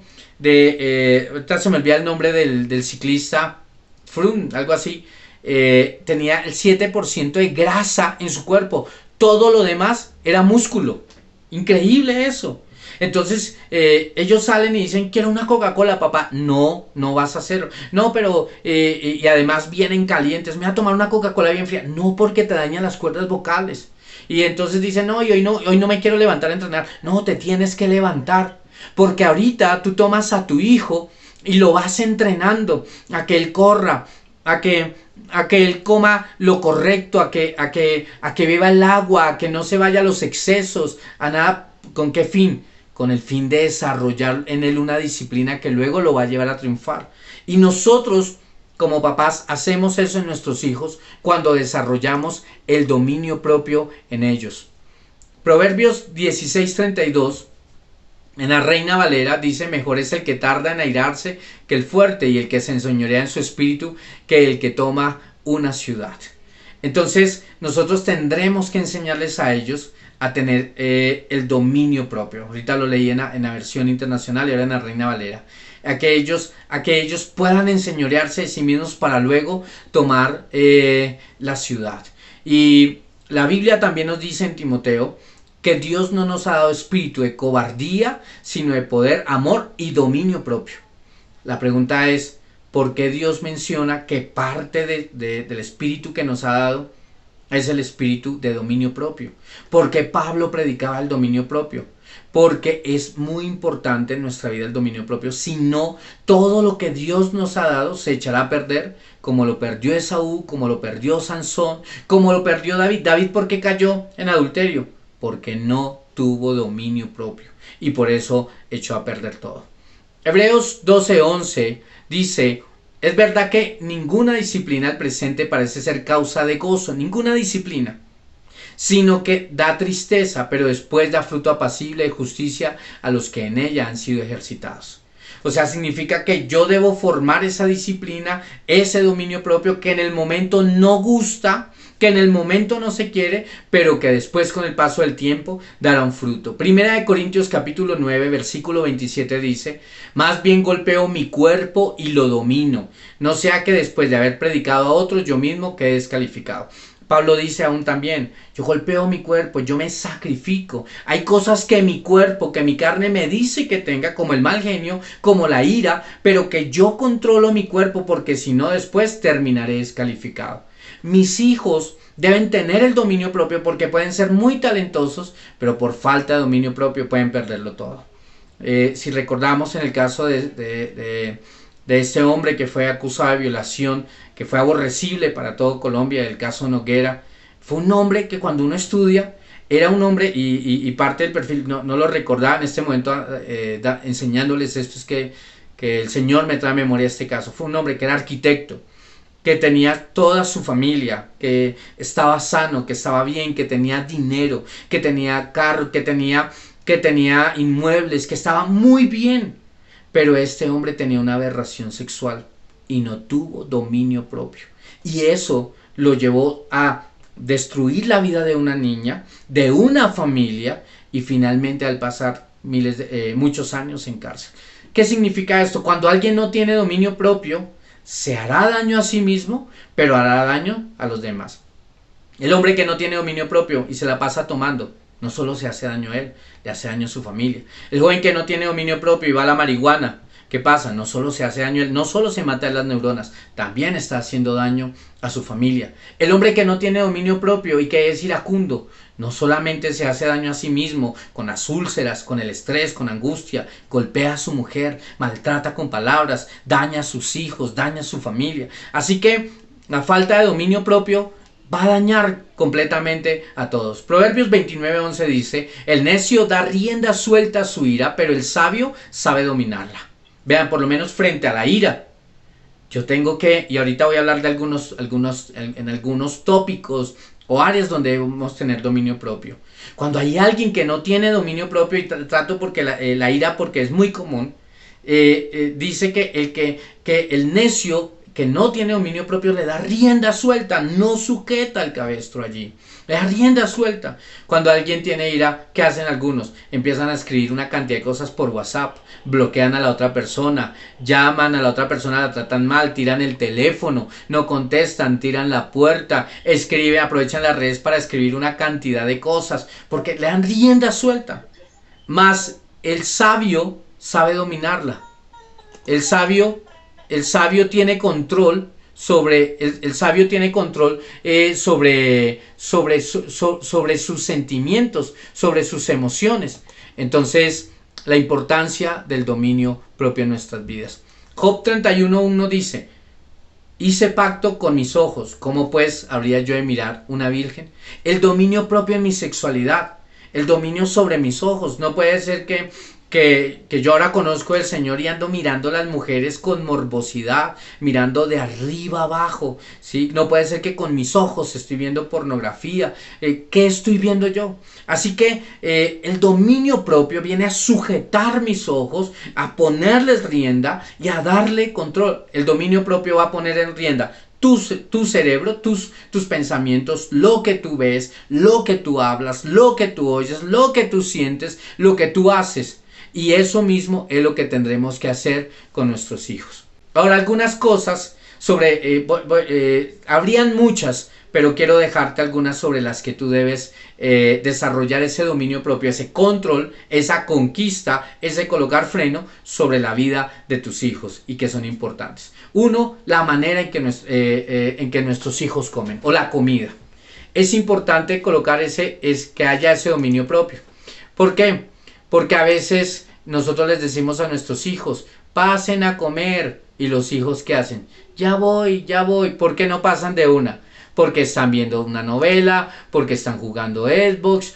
ahorita se me olvida el nombre del ciclista, Froome, algo así, tenía el 7% de grasa en su cuerpo. Todo lo demás era músculo. Increíble eso. Entonces ellos salen y dicen, quiero una Coca-Cola, papá. No, no vas a hacerlo. No, pero y además vienen calientes. Me voy a tomar una Coca-Cola bien fría. No, porque te dañan las cuerdas vocales. Y entonces dicen, no, y hoy no me quiero levantar a entrenar. No, te tienes que levantar. Porque ahorita tú tomas a tu hijo y lo vas entrenando a que él corra, a que él coma lo correcto, a que beba el agua, a que no se vaya a los excesos, a nada. ¿Con qué fin? Con el fin de desarrollar en él una disciplina que luego lo va a llevar a triunfar. Y nosotros, como papás, hacemos eso en nuestros hijos cuando desarrollamos el dominio propio en ellos. Proverbios 16:32, en la Reina Valera, dice: mejor es el que tarda en airarse que el fuerte, y el que se enseñorea en su espíritu que el que toma una ciudad. Entonces nosotros tendremos que enseñarles a ellos a tener el dominio propio. Ahorita lo leí en la versión internacional y ahora en la Reina Valera. A que ellos puedan enseñorearse de sí mismos para luego tomar la ciudad. Y la Biblia también nos dice en Timoteo que Dios no nos ha dado espíritu de cobardía, sino de poder, amor y dominio propio. La pregunta es, ¿por qué Dios menciona que parte del espíritu que nos ha dado es el espíritu de dominio propio? ¿Por qué Pablo predicaba el dominio propio? Porque es muy importante en nuestra vida el dominio propio. Si no, todo lo que Dios nos ha dado se echará a perder, como lo perdió Esaú, como lo perdió Sansón, como lo perdió David. David, ¿por qué cayó en adulterio? Porque no tuvo dominio propio y por eso echó a perder todo. Hebreos 12:11 dice: es verdad que ninguna disciplina al presente parece ser causa de gozo, ninguna disciplina, sino que da tristeza, pero después da fruto apacible de justicia a los que en ella han sido ejercitados. O sea, significa que yo debo formar esa disciplina, ese dominio propio que en el momento no gusta, que en el momento no se quiere, pero que después con el paso del tiempo dará un fruto. Primera de Corintios capítulo 9, versículo 27 dice: más bien golpeo mi cuerpo y lo domino, no sea que después de haber predicado a otros yo mismo quede descalificado. Pablo dice aún también: yo golpeo mi cuerpo, yo me sacrifico. Hay cosas que mi cuerpo, que mi carne me dice que tenga, como el mal genio, como la ira, pero que yo controlo mi cuerpo, porque si no después terminaré descalificado. Mis hijos deben tener el dominio propio, porque pueden ser muy talentosos, pero por falta de dominio propio pueden perderlo todo. Si recordamos en el caso de este hombre que fue acusado de violación, que fue aborrecible para todo Colombia, el caso Noguera, fue un hombre que cuando uno estudia, era un hombre, y parte del perfil, no lo recordaba en este momento, enseñándoles esto, es que el Señor me trae a memoria este caso. Fue un hombre que era arquitecto, que tenía toda su familia, que estaba sano, que estaba bien, que tenía dinero, que tenía carro, que tenía inmuebles, que estaba muy bien. Pero este hombre tenía una aberración sexual y no tuvo dominio propio. Y eso lo llevó a destruir la vida de una niña, de una familia, y finalmente al pasar muchos años en cárcel. ¿Qué significa esto? Cuando alguien no tiene dominio propio, se hará daño a sí mismo, pero hará daño a los demás. El hombre que no tiene dominio propio y se la pasa tomando, no solo se hace daño a él, le hace daño a su familia. El joven que no tiene dominio propio y va a la marihuana, ¿qué pasa? No solo se hace daño a él, no solo se mata a las neuronas, también está haciendo daño a su familia. El hombre que no tiene dominio propio y que es iracundo, no solamente se hace daño a sí mismo, con las úlceras, con el estrés, con angustia, golpea a su mujer, maltrata con palabras, daña a sus hijos, daña a su familia. Así que la falta de dominio propio va a dañar completamente a todos. Proverbios 29:11 dice: el necio da rienda suelta a su ira, pero el sabio sabe dominarla. Vean, por lo menos frente a la ira, yo tengo que, y ahorita voy a hablar de algunos tópicos o áreas donde debemos tener dominio propio. Cuando hay alguien que no tiene dominio propio, y trato porque la ira, porque es muy común, dice que el necio que no tiene dominio propio le da rienda suelta, no sujeta el cabestro allí. Le da rienda suelta. Cuando alguien tiene ira, ¿qué hacen algunos? Empiezan a escribir una cantidad de cosas por WhatsApp, bloquean a la otra persona, llaman a la otra persona, la tratan mal, tiran el teléfono, no contestan, tiran la puerta, escriben, aprovechan las redes para escribir una cantidad de cosas, porque le dan rienda suelta. Mas el sabio sabe dominarla. El sabio tiene control sobre el sabio tiene control sobre sus sentimientos, sobre sus emociones. Entonces, la importancia del dominio propio en nuestras vidas. Job 31:1 dice: hice pacto con mis ojos, ¿cómo pues habría yo de mirar una virgen? El dominio propio en mi sexualidad, el dominio sobre mis ojos. No puede ser que yo ahora conozco al Señor y ando mirando a las mujeres con morbosidad, mirando de arriba abajo, ¿sí? No puede ser que con mis ojos estoy viendo pornografía. ¿Qué estoy viendo yo? Así que el dominio propio viene a sujetar mis ojos, a ponerles rienda y a darle control. El dominio propio va a poner en rienda tu cerebro, tus pensamientos, lo que tú ves, lo que tú hablas, lo que tú oyes, lo que tú sientes, lo que tú haces. Y eso mismo es lo que tendremos que hacer con nuestros hijos. Ahora, algunas cosas sobre, habrían muchas, pero quiero dejarte algunas sobre las que tú debes desarrollar ese dominio propio, ese control, esa conquista, ese colocar freno sobre la vida de tus hijos y que son importantes. Uno, la manera en que nuestros hijos comen o la comida. Es importante colocar que haya ese dominio propio. ¿Por qué? Porque a veces nosotros les decimos a nuestros hijos: pasen a comer. ¿Y los hijos qué hacen? Ya voy. ¿Por qué no pasan de una? Porque están viendo una novela, porque están jugando Xbox,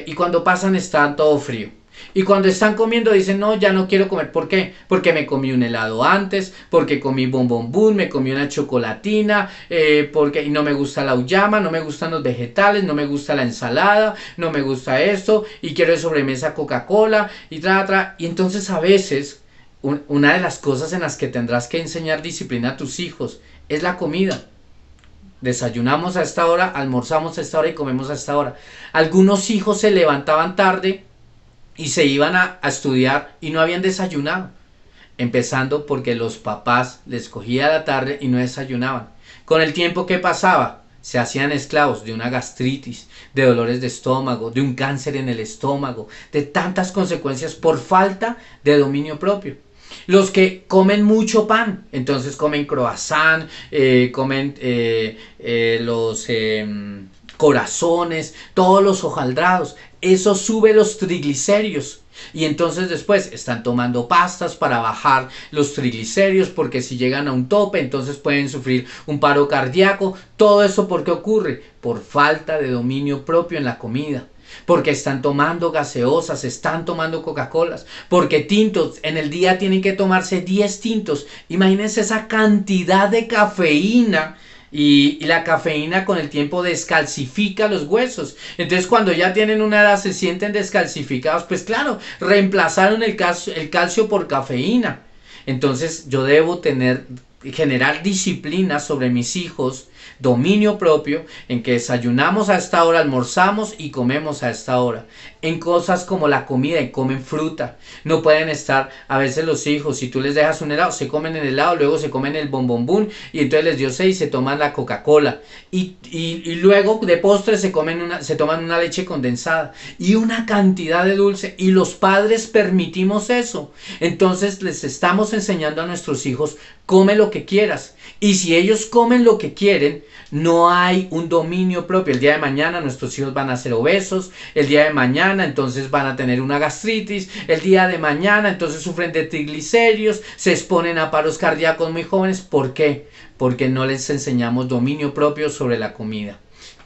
y cuando pasan está todo frío. Y cuando están comiendo dicen: no, ya no quiero comer. ¿Por qué? Porque me comí un helado antes, porque comí bombombún, me comí una chocolatina, y no me gusta la auyama, no me gustan los vegetales, no me gusta la ensalada, no me gusta esto, y quiero de sobremesa Coca-Cola, y Y entonces a veces, una de las cosas en las que tendrás que enseñar disciplina a tus hijos es la comida. Desayunamos a esta hora, almorzamos a esta hora y comemos a esta hora. Algunos hijos se levantaban tarde y se iban a estudiar y no habían desayunado, empezando porque los papás les cogía la tarde y no desayunaban. Con el tiempo, ¿qué pasaba? Se hacían esclavos de una gastritis, de dolores de estómago, de un cáncer en el estómago, de tantas consecuencias por falta de dominio propio. Los que comen mucho pan, entonces comen croissant, comen los corazones, todos los hojaldrados. Eso sube los triglicéridos. Y entonces después están tomando pastas para bajar los triglicéridos, porque si llegan a un tope entonces pueden sufrir un paro cardíaco. Todo eso, ¿por qué ocurre? Por falta de dominio propio en la comida. Porque están tomando gaseosas, están tomando Coca-Colas, porque tintos, en el día tienen que tomarse 10 tintos. Imagínense esa cantidad de cafeína. Y la cafeína con el tiempo descalcifica los huesos. Entonces, cuando ya tienen una edad, se sienten descalcificados. Pues claro, reemplazaron el calcio por cafeína. Entonces, yo debo generar disciplina sobre mis hijos, dominio propio, en que desayunamos a esta hora, almorzamos y comemos a esta hora. En cosas como la comida, y comen fruta. No pueden estar, a veces los hijos, si tú les dejas un helado, se comen el helado, luego se comen el bombombún, y entonces les dio 6 y se toman la Coca-Cola. Y luego de postre se toman una leche condensada. Y una cantidad de dulce. Y los padres permitimos eso. Entonces les estamos enseñando a nuestros hijos: come lo que quieras. Y si ellos comen lo que quieren, no hay un dominio propio. El día de mañana nuestros hijos van a ser obesos. El día de mañana entonces van a tener una gastritis. El día de mañana entonces sufren de triglicéridos. Se exponen a paros cardíacos muy jóvenes. ¿Por qué? Porque no les enseñamos dominio propio sobre la comida.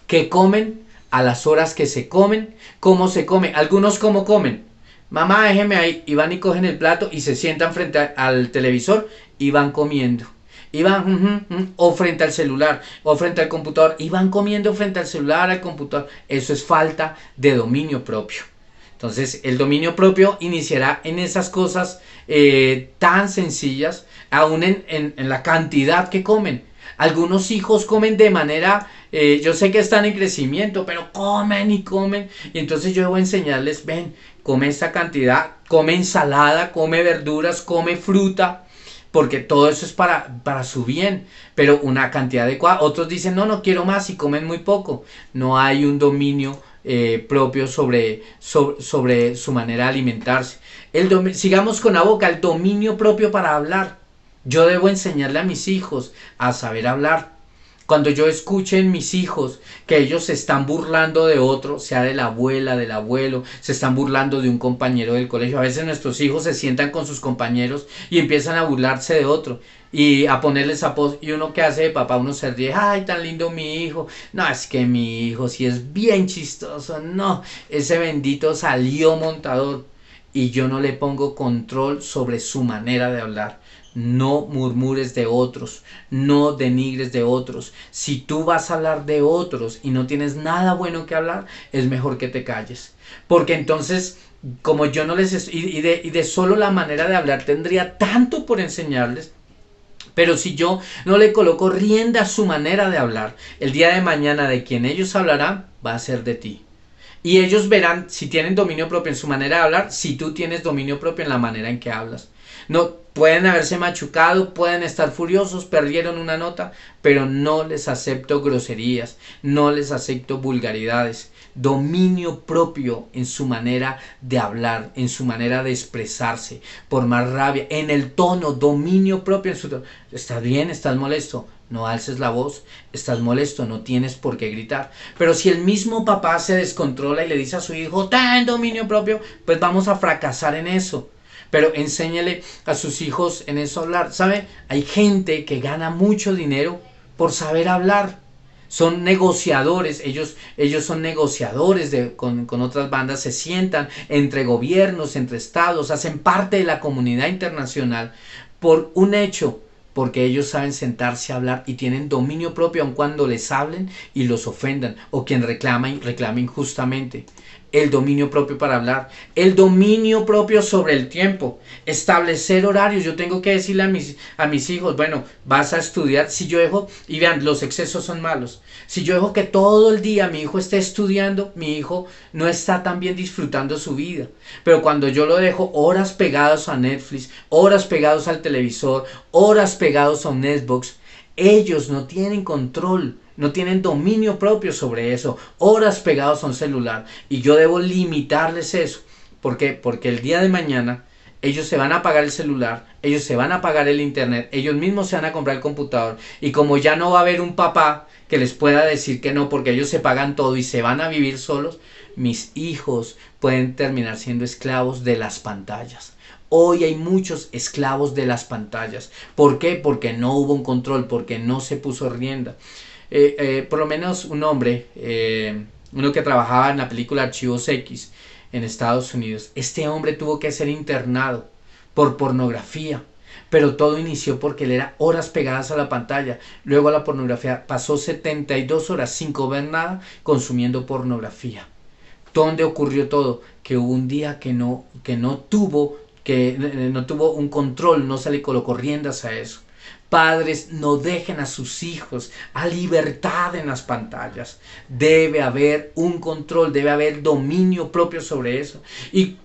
¿Qué comen? A las horas que se comen. ¿Cómo se come? Algunos, ¿cómo comen? Mamá, déjeme ahí. Y van y cogen el plato y se sientan frente al televisor y van comiendo. Y van o frente al celular o frente al computador y van comiendo frente al celular, al computador. Eso es falta de dominio propio. Entonces el dominio propio iniciará en esas cosas tan sencillas, aún en la cantidad que comen. Algunos hijos comen de manera, yo sé que están en crecimiento, pero comen y comen. Y entonces yo debo enseñarles, ven, come esta cantidad, come ensalada, come verduras, come fruta, porque todo eso es para su bien, pero una cantidad adecuada. Otros dicen, no, no quiero más y comen muy poco. No hay un dominio propio sobre su manera de alimentarse. Sigamos con la boca, el dominio propio para hablar. Yo debo enseñarle a mis hijos a saber hablar. Cuando yo escuche en mis hijos que ellos se están burlando de otro, sea de la abuela, del abuelo, se están burlando de un compañero del colegio. A veces nuestros hijos se sientan con sus compañeros y empiezan a burlarse de otro y a ponerles apodos. Y uno que hace de papá, uno se ríe, ay, tan lindo mi hijo. No, es que mi hijo sí es bien chistoso. No, ese bendito salió montador. Y yo no le pongo control sobre su manera de hablar. No murmures de otros, no denigres de otros. Si tú vas a hablar de otros y no tienes nada bueno que hablar, es mejor que te calles. Porque entonces, como yo no les... y de solo la manera de hablar tendría tanto por enseñarles. Pero si yo no le coloco rienda a su manera de hablar, el día de mañana de quien ellos hablarán va a ser de ti. Y ellos verán si tienen dominio propio en su manera de hablar, si tú tienes dominio propio en la manera en que hablas. No, pueden haberse machucado, pueden estar furiosos, perdieron una nota, pero no les acepto groserías, no les acepto vulgaridades. Dominio propio en su manera de hablar, en su manera de expresarse, por más rabia, en el tono, dominio propio en su tono. ¿Estás bien? ¿Estás molesto? No alces la voz, estás molesto, no tienes por qué gritar. Pero si el mismo papá se descontrola y le dice a su hijo, ten dominio propio, pues vamos a fracasar en eso. Pero enséñale a sus hijos en eso hablar. ¿Sabe? Hay gente que gana mucho dinero por saber hablar. Son negociadores, ellos son negociadores con otras bandas, se sientan entre gobiernos, entre estados, hacen parte de la comunidad internacional por un hecho, porque ellos saben sentarse a hablar y tienen dominio propio aun cuando les hablen y los ofendan, o quien reclama injustamente. El dominio propio para hablar, el dominio propio sobre el tiempo, establecer horarios. Yo tengo que decirle a mis hijos, bueno, vas a estudiar. Si yo dejo, y vean, los excesos son malos. Si yo dejo que todo el día mi hijo esté estudiando, mi hijo no está tan bien disfrutando su vida. Pero cuando yo lo dejo horas pegados a Netflix, horas pegados al televisor, horas pegados a un Xbox, ellos no tienen control, no tienen dominio propio sobre eso, horas pegados a un celular, y yo debo limitarles eso. ¿Por qué? Porque el día de mañana ellos se van a apagar el celular, ellos se van a apagar el internet, ellos mismos se van a comprar el computador, y como ya no va a haber un papá que les pueda decir que no, porque ellos se pagan todo y se van a vivir solos, mis hijos pueden terminar siendo esclavos de las pantallas. Hoy hay muchos esclavos de las pantallas. ¿Por qué? Porque no hubo un control, porque no se puso rienda. Por lo menos un hombre, uno que trabajaba en la película Archivos X en Estados Unidos, este hombre tuvo que ser internado por pornografía. Pero todo inició porque él era horas pegadas a la pantalla. Luego a la pornografía, pasó 72 horas sin comer nada consumiendo pornografía. ¿Dónde ocurrió todo? Que hubo un día que no tuvo un control, no se le colocó riendas a eso. Padres, no dejen a sus hijos a libertad en las pantallas. Debe haber un control, debe haber dominio propio sobre eso. Y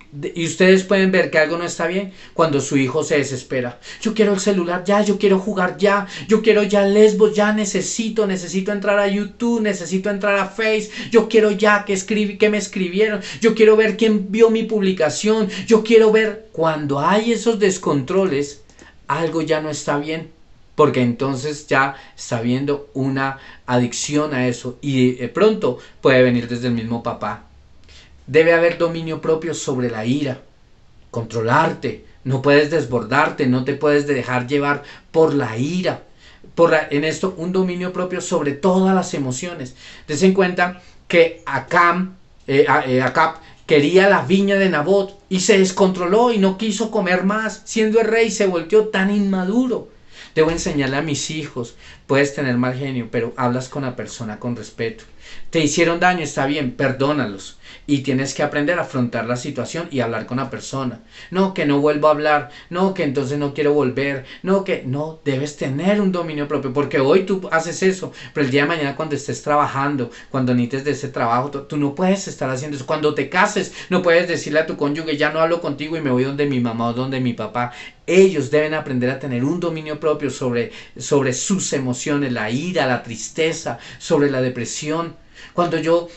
ustedes pueden ver que algo no está bien cuando su hijo se desespera. Yo quiero el celular ya, yo quiero jugar ya, yo quiero ya Lesbos, ya necesito entrar a YouTube, necesito entrar a Face, yo quiero ya que me escribieron, yo quiero ver quién vio mi publicación, yo quiero ver. Cuando hay esos descontroles, algo ya no está bien. Porque entonces ya está habiendo una adicción a eso y de pronto puede venir desde el mismo papá. Debe haber dominio propio sobre la ira, controlarte, no puedes desbordarte, no te puedes dejar llevar por la ira. En esto un dominio propio sobre todas las emociones. Des en cuenta que Acab quería la viña de Nabot y se descontroló y no quiso comer más. Siendo el rey se volvió tan inmaduro. Debo enseñarle a mis hijos, puedes tener mal genio, pero hablas con la persona con respeto. Te hicieron daño, está bien, perdónalos. y tienes que aprender a afrontar la situación y hablar con la persona. No, que no vuelvo a hablar, no, que entonces no quiero volver, no, que no, debes tener un dominio propio, porque hoy tú haces eso, pero el día de mañana cuando estés trabajando, cuando necesites de ese trabajo, tú no puedes estar haciendo eso. Cuando te cases, no puedes decirle a tu cónyuge, ya no hablo contigo y me voy donde mi mamá o donde mi papá. Ellos deben aprender a tener un dominio propio sobre sus emociones, la ira, la tristeza, sobre la depresión. Cuando yo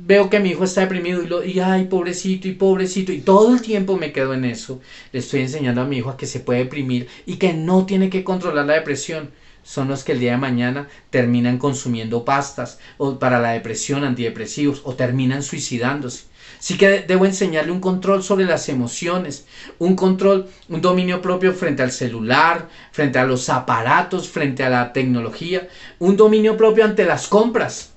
veo que mi hijo está deprimido y ay, pobrecito, y todo el tiempo me quedo en eso, le estoy enseñando a mi hijo a que se puede deprimir y que no tiene que controlar la depresión. Son los que el día de mañana terminan consumiendo pastas o para la depresión, antidepresivos, o terminan suicidándose. Sí que debo enseñarle un control sobre las emociones, un control, un dominio propio frente al celular, frente a los aparatos, frente a la tecnología, un dominio propio ante las compras.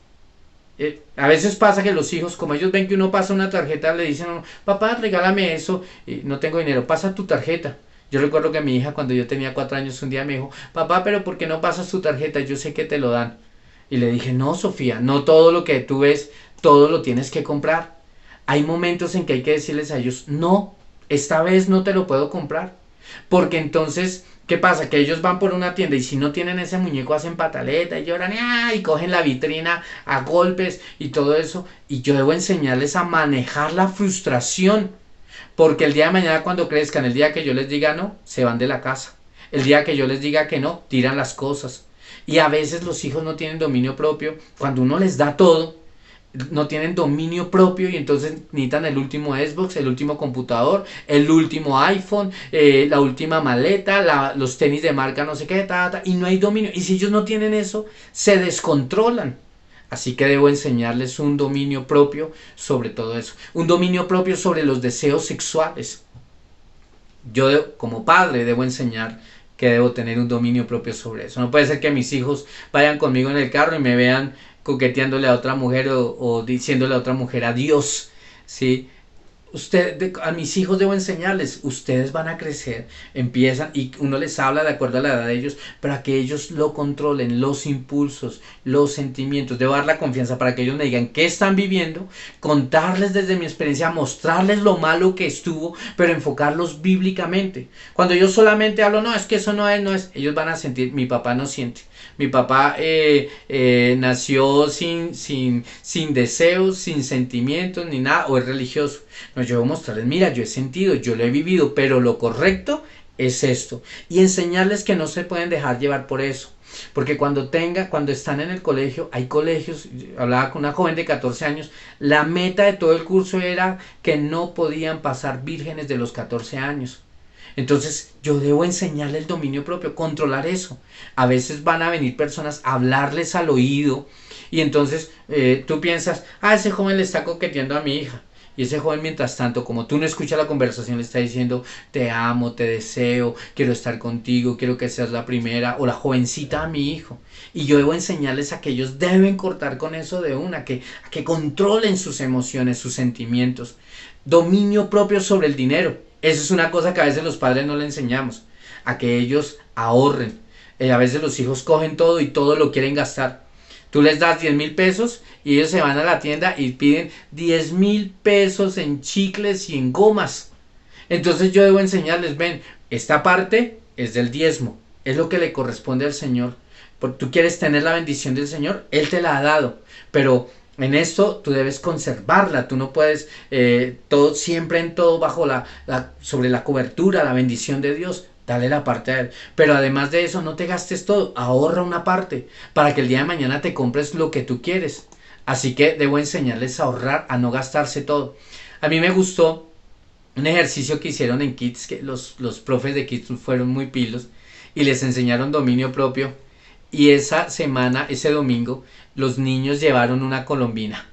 A veces pasa que los hijos, como ellos ven que uno pasa una tarjeta, le dicen, papá, regálame eso, y no tengo dinero, pasa tu tarjeta. Yo recuerdo que mi hija, cuando yo tenía 4 años, un día me dijo, papá, pero ¿por qué no pasas tu tarjeta? Yo sé que te lo dan. Y le dije, no, Sofía, no todo lo que tú ves, todo lo tienes que comprar. Hay momentos en que hay que decirles a ellos, no, esta vez no te lo puedo comprar. Porque entonces, ¿qué pasa? Que ellos van por una tienda y si no tienen ese muñeco hacen pataleta y lloran y cogen la vitrina a golpes y todo eso. Y yo debo enseñarles a manejar la frustración. Porque el día de mañana cuando crezcan, el día que yo les diga no, se van de la casa. El día que yo les diga que no, tiran las cosas. Y a veces los hijos no tienen dominio propio. Cuando uno les da todo, no tienen dominio propio y entonces necesitan el último Xbox, el último computador, el último iPhone, la última maleta, los tenis de marca no sé qué, y no hay dominio. Y si ellos no tienen eso, se descontrolan. Así que debo enseñarles un dominio propio sobre todo eso. Un dominio propio sobre los deseos sexuales. Yo como padre debo enseñar que debo tener un dominio propio sobre eso. No puede ser que mis hijos vayan conmigo en el carro y me vean coqueteándole a otra mujer o diciéndole a otra mujer adiós, ¿sí? A mis hijos debo enseñarles, ustedes van a crecer, empiezan y uno les habla de acuerdo a la edad de ellos, para que ellos lo controlen, los impulsos, los sentimientos. Debo dar la confianza para que ellos me digan qué están viviendo, contarles desde mi experiencia, mostrarles lo malo que estuvo, pero enfocarlos bíblicamente. Cuando yo solamente hablo, no, es que eso no es, ellos van a sentir, mi papá no siente. Mi papá nació sin deseos, sin sentimientos, ni nada, o es religioso. No, yo debo mostrarles, mira, yo he sentido, yo lo he vivido, pero lo correcto es esto. Y enseñarles que no se pueden dejar llevar por eso. Porque cuando están en el colegio, hay colegios, hablaba con una joven de 14 años, la meta de todo el curso era que no podían pasar vírgenes de los 14 años. Entonces yo debo enseñarle el dominio propio, controlar eso. A veces van a venir personas a hablarles al oído y entonces tú piensas, ese joven le está coqueteando a mi hija. Y ese joven mientras tanto, como tú no escuchas la conversación, le está diciendo, te amo, te deseo, quiero estar contigo, quiero que seas la primera, o la jovencita a mi hijo. Y yo debo enseñarles a que ellos deben cortar con eso de una, a que controlen sus emociones, sus sentimientos. Dominio propio sobre el dinero. Eso es una cosa que a veces los padres no le enseñamos, a que ellos ahorren. A veces los hijos cogen todo y todo lo quieren gastar. Tú les das 10,000 pesos y ellos se van a la tienda y piden 10,000 pesos en chicles y en gomas. Entonces yo debo enseñarles, ven, esta parte es del diezmo, es lo que le corresponde al Señor. Porque tú quieres tener la bendición del Señor, Él te la ha dado, pero en esto tú debes conservarla, tú no puedes todo siempre en todo bajo sobre la cobertura, la bendición de Dios. Dale la parte a él. Pero además de eso, no te gastes todo. Ahorra una parte para que el día de mañana te compres lo que tú quieres. Así que debo enseñarles a ahorrar, a no gastarse todo. A mí me gustó un ejercicio que hicieron en Kids, que los profes de Kids fueron muy pilos y les enseñaron dominio propio. Y esa semana, ese domingo, los niños llevaron una colombina.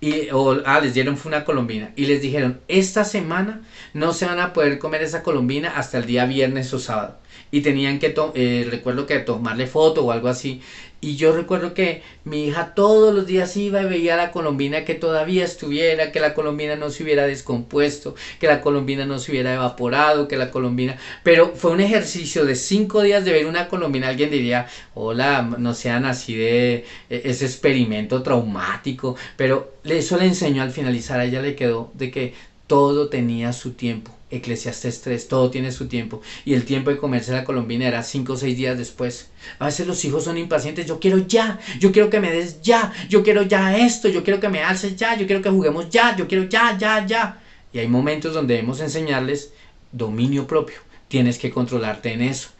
Les dieron una colombina y les dijeron, esta semana no se van a poder comer esa colombina hasta el día viernes o sábado. y tenían que, recuerdo que tomarle foto o algo así. Y yo recuerdo que mi hija todos los días iba y veía a la colombina que todavía estuviera, que la colombina no se hubiera descompuesto, que la colombina no se hubiera evaporado, que la colombina... Pero fue un ejercicio de 5 días de ver una colombina. Alguien diría, hola, no sean así de ese experimento traumático. Pero eso le enseñó al finalizar, a ella le quedó de que todo tenía su tiempo. Eclesiastés 3, todo tiene su tiempo. Y el tiempo de comerse la colombina era 5 o 6 días después. A veces los hijos son impacientes. Yo quiero ya, yo quiero que me des ya, yo quiero ya esto, yo quiero que me alces ya, yo quiero que juguemos ya, yo quiero ya, ya, ya. Y hay momentos donde debemos enseñarles dominio propio. Tienes que controlarte en eso.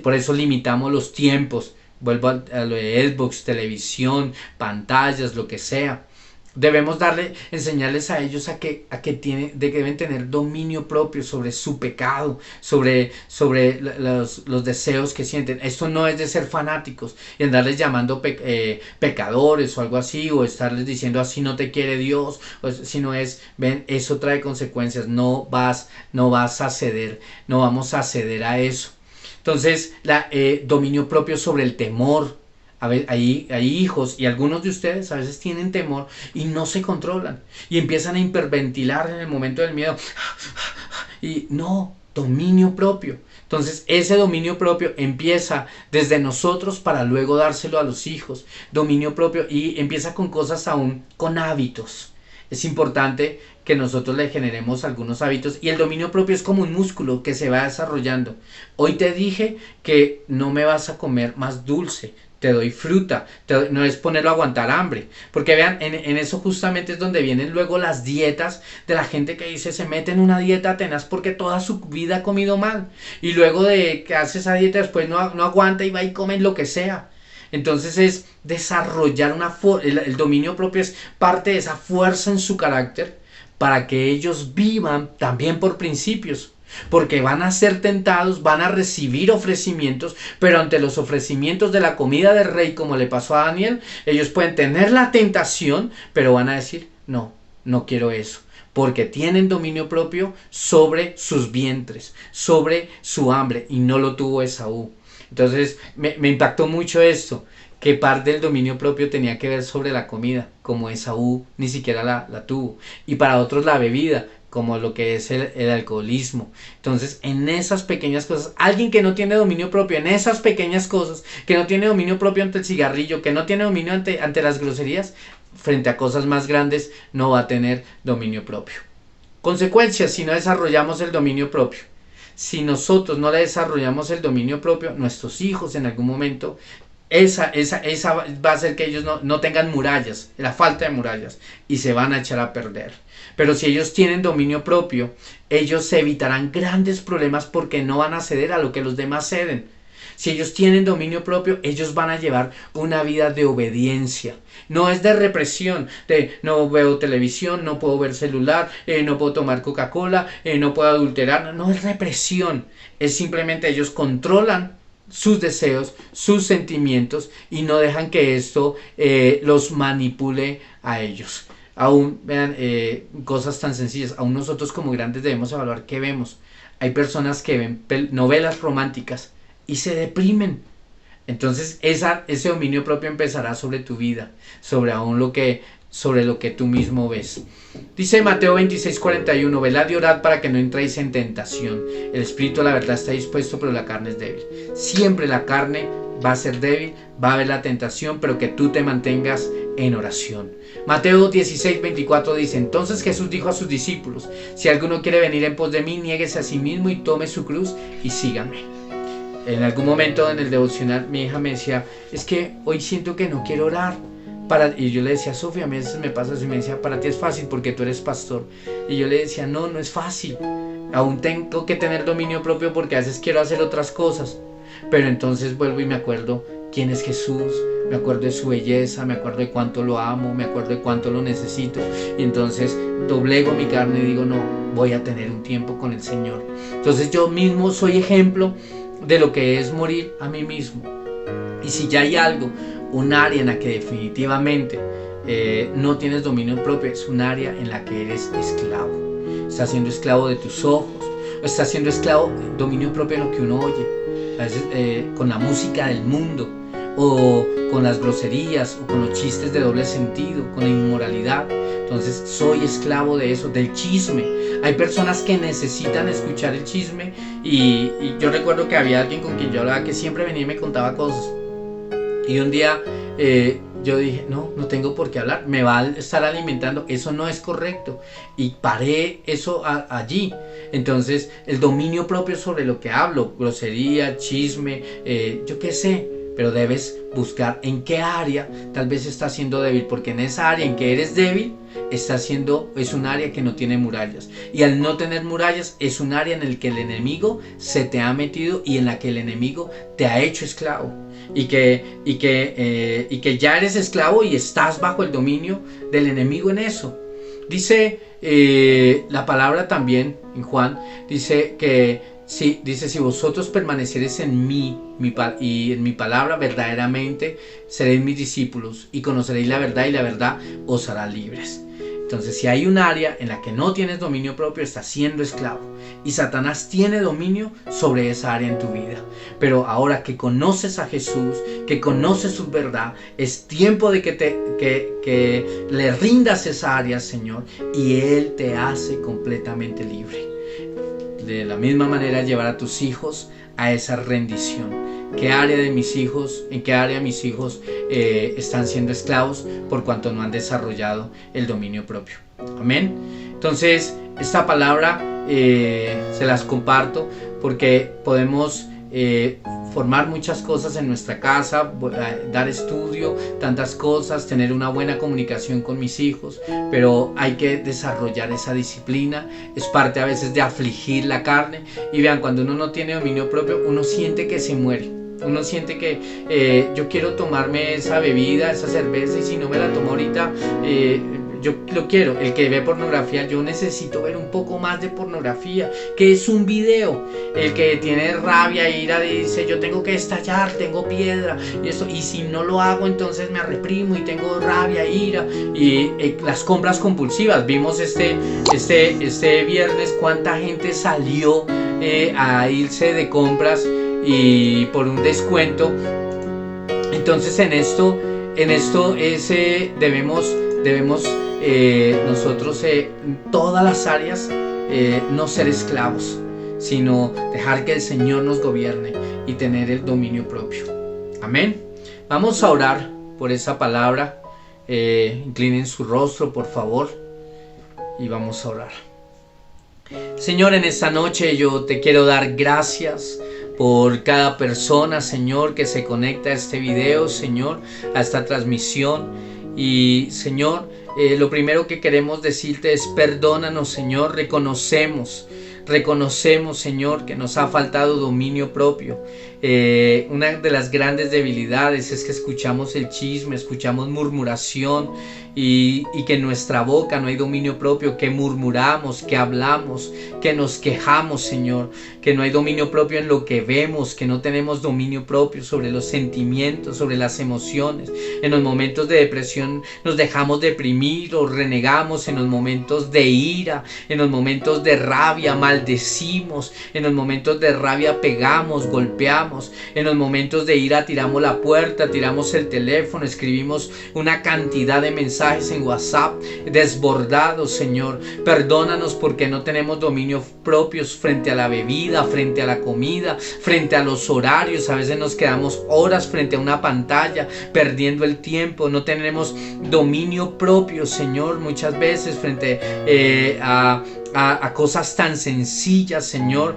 Por eso limitamos los tiempos. Vuelvo a lo de Xbox, televisión, pantallas, lo que sea. Debemos enseñarles a ellos que deben tener dominio propio sobre su pecado, sobre los deseos que sienten. Esto no es de ser fanáticos y andarles llamando pecadores o algo así, o estarles diciendo así no te quiere Dios, sino ven, eso trae consecuencias, no vas a ceder, no vamos a ceder a eso. Entonces, dominio propio sobre el temor. A ver, hay hijos y algunos de ustedes a veces tienen temor y no se controlan y empiezan a hiperventilar en el momento del miedo. Y no, dominio propio. Entonces ese dominio propio empieza desde nosotros para luego dárselo a los hijos. Dominio propio, y empieza con cosas aún, con hábitos. Es importante que nosotros le generemos algunos hábitos, y el dominio propio es como un músculo que se va desarrollando. Hoy te dije que no me vas a comer más dulce, te doy fruta, no es ponerlo a aguantar hambre, porque vean, en eso justamente es donde vienen luego las dietas de la gente que dice se mete en una dieta tenaz porque toda su vida ha comido mal, y luego de que hace esa dieta después no aguanta y va y come lo que sea. Entonces es desarrollar el dominio propio, es parte de esa fuerza en su carácter para que ellos vivan también por principios. Porque van a ser tentados, van a recibir ofrecimientos, pero ante los ofrecimientos de la comida del rey, como le pasó a Daniel, ellos pueden tener la tentación, pero van a decir, no quiero eso, porque tienen dominio propio sobre sus vientres, sobre su hambre, y no lo tuvo Esaú. Entonces me impactó mucho esto, que parte del dominio propio tenía que ver sobre la comida, como Esaú ni siquiera la tuvo, y para otros la bebida, como lo que es el alcoholismo. Entonces, en esas pequeñas cosas, alguien que no tiene dominio propio, en esas pequeñas cosas, que no tiene dominio propio ante el cigarrillo, que no tiene dominio ante las groserías, frente a cosas más grandes, no va a tener dominio propio. Consecuencias, si no desarrollamos el dominio propio. Si nosotros no le desarrollamos el dominio propio, nuestros hijos en algún momento, esa va a hacer que ellos no tengan murallas, la falta de murallas, y se van a echar a perder. Pero si ellos tienen dominio propio, ellos se evitarán grandes problemas porque no van a ceder a lo que los demás ceden. Si ellos tienen dominio propio, ellos van a llevar una vida de obediencia. No es de represión, de no veo televisión, no puedo ver celular, no puedo tomar Coca-Cola, no puedo adulterar. No es represión, es simplemente ellos controlan sus deseos, sus sentimientos, y no dejan que esto los manipule a ellos. Aún, vean, cosas tan sencillas, aún nosotros como grandes debemos evaluar qué vemos. Hay personas que ven novelas románticas y se deprimen. Entonces ese dominio propio empezará sobre tu vida, sobre lo que tú mismo ves. Dice Mateo 26:41, velad y orad para que no entréis en tentación. El espíritu, la verdad, está dispuesto, pero la carne es débil. Siempre la carne va a ser débil, va a haber la tentación, pero que tú te mantengas en oración. Mateo 16:24 dice, entonces Jesús dijo a sus discípulos, si alguno quiere venir en pos de mí, niéguese a sí mismo y tome su cruz y sígame. En algún momento en el devocional mi hija me decía, es que hoy siento que no quiero orar. Y yo le decía, Sofía, a veces me pasa así, me decía, para ti es fácil porque tú eres pastor. Y yo le decía, no es fácil. Aún tengo que tener dominio propio porque a veces quiero hacer otras cosas. Pero entonces vuelvo y me acuerdo quién es Jesús, me acuerdo de su belleza, me acuerdo de cuánto lo amo, me acuerdo de cuánto lo necesito. Y entonces doblego mi carne y digo, no, voy a tener un tiempo con el Señor. Entonces yo mismo soy ejemplo de lo que es morir a mí mismo. Y si ya hay un área en la que definitivamente no tienes dominio propio, es un área en la que eres esclavo. Estás siendo esclavo de tus ojos, o estás siendo esclavo, dominio propio en lo que uno oye. a veces con la música del mundo, o con las groserías, o con los chistes de doble sentido, con la inmoralidad. Entonces soy esclavo de eso, del chisme. Hay personas que necesitan escuchar el chisme y yo recuerdo que había alguien con quien yo hablaba que siempre venía y me contaba cosas. Y un día yo dije, no tengo por qué hablar, me va a estar alimentando, eso no es correcto. Y paré eso allí. Entonces el dominio propio sobre lo que hablo, grosería, chisme, yo qué sé, pero debes buscar en qué área tal vez estás siendo débil, porque en esa área en que eres débil es un área que no tiene murallas, y al no tener murallas es un área en el que el enemigo se te ha metido y en la que el enemigo te ha hecho esclavo, y que ya eres esclavo y estás bajo el dominio del enemigo en eso. Dice la palabra también en Juan, dice que sí, dice, si vosotros permaneciereis en mí y en mi palabra, verdaderamente seréis mis discípulos y conoceréis la verdad, y la verdad os hará libres. Entonces, si hay un área en la que no tienes dominio propio, estás siendo esclavo, y Satanás tiene dominio sobre esa área en tu vida. Pero ahora que conoces a Jesús, que conoces su verdad, es tiempo de que le rindas esa área al Señor, y Él te hace completamente libre. De la misma manera, llevar a tus hijos a esa rendición. ¿En qué área mis hijos están siendo esclavos por cuanto no han desarrollado el dominio propio? Amén. Entonces, esta palabra se las comparto porque podemos formar muchas cosas en nuestra casa, dar estudio, tantas cosas, tener una buena comunicación con mis hijos, pero hay que desarrollar esa disciplina. Es parte a veces de afligir la carne, y vean, cuando uno no tiene dominio propio, uno siente que se muere. Uno siente que yo quiero tomarme esa bebida, esa cerveza, y si no me la tomo ahorita, yo lo quiero. El que ve pornografía, yo necesito ver un poco más de pornografía, que es un video. El que tiene rabia, ira, dice, yo tengo que estallar, tengo piedra, y si no lo hago, entonces me reprimo y tengo rabia, ira. Y las compras compulsivas, vimos este viernes cuánta gente salió a irse de compras y por un descuento. Entonces en esto debemos nosotros en todas las áreas no ser esclavos, sino dejar que el Señor nos gobierne y tener el dominio propio. Amén. Vamos a orar por esa palabra. Inclinen su rostro, por favor, y vamos a orar. Señor, en esta noche yo te quiero dar gracias por cada persona, Señor, que se conecta a este video, Señor, a esta transmisión. Y, Señor, lo primero que queremos decirte es perdónanos, Señor. Reconocemos, Señor, que nos ha faltado dominio propio. Una de las grandes debilidades es que escuchamos el chisme, escuchamos murmuración, y que en nuestra boca no hay dominio propio, que murmuramos, que hablamos, que nos quejamos, Señor, que no hay dominio propio en lo que vemos, que no tenemos dominio propio sobre los sentimientos, sobre las emociones. En los momentos de depresión nos dejamos deprimir o renegamos, en los momentos de ira, en los momentos de rabia maldecimos, en los momentos de rabia pegamos, golpeamos, en los momentos de ira tiramos la puerta, tiramos el teléfono, escribimos una cantidad de mensajes en WhatsApp desbordados, Señor. Perdónanos porque no tenemos dominio propio frente a la bebida, frente a la comida, frente a los horarios. A veces nos quedamos horas frente a una pantalla perdiendo el tiempo. No tenemos dominio propio, Señor, muchas veces frente a cosas tan sencillas, Señor,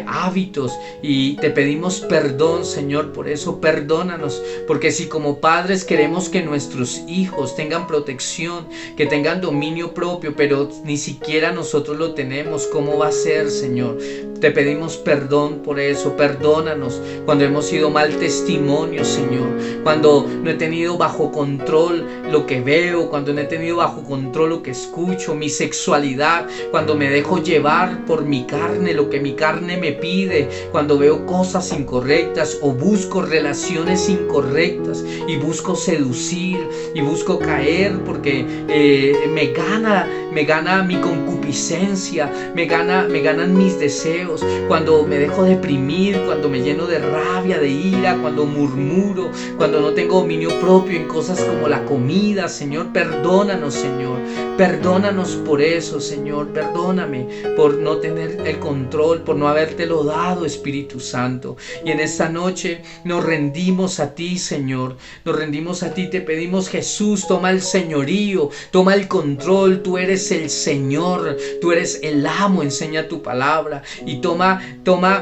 hábitos, y te pedimos perdón, Señor, por eso. Perdónanos, porque si como padres queremos que nuestros hijos tengan protección, que tengan dominio propio, pero ni siquiera nosotros lo tenemos, ¿cómo va a ser, Señor? Te pedimos perdón por eso. Perdónanos cuando hemos sido mal testimonio, Señor, cuando no he tenido bajo control lo que veo, cuando no he tenido bajo control lo que escucho, mi sexualidad, cuando me dejo llevar por mi carne, lo que mi carne me pide, cuando veo cosas incorrectas o busco relaciones incorrectas y busco seducir y busco caer porque me gana mi concupiscencia concupiscencia, me ganan mis deseos, cuando me dejo deprimir, cuando me lleno de rabia, de ira, cuando murmuro, cuando no tengo dominio propio en cosas como la comida. Señor, perdónanos, Señor, perdónanos por eso, Señor, perdóname por no tener el control, por no habértelo dado, Espíritu Santo. Y en esta noche nos rendimos a ti, Señor, nos rendimos a ti, te pedimos, Jesús, toma el señorío, toma el control, tú eres el Señor, tú eres el amo, enseña tu palabra, y toma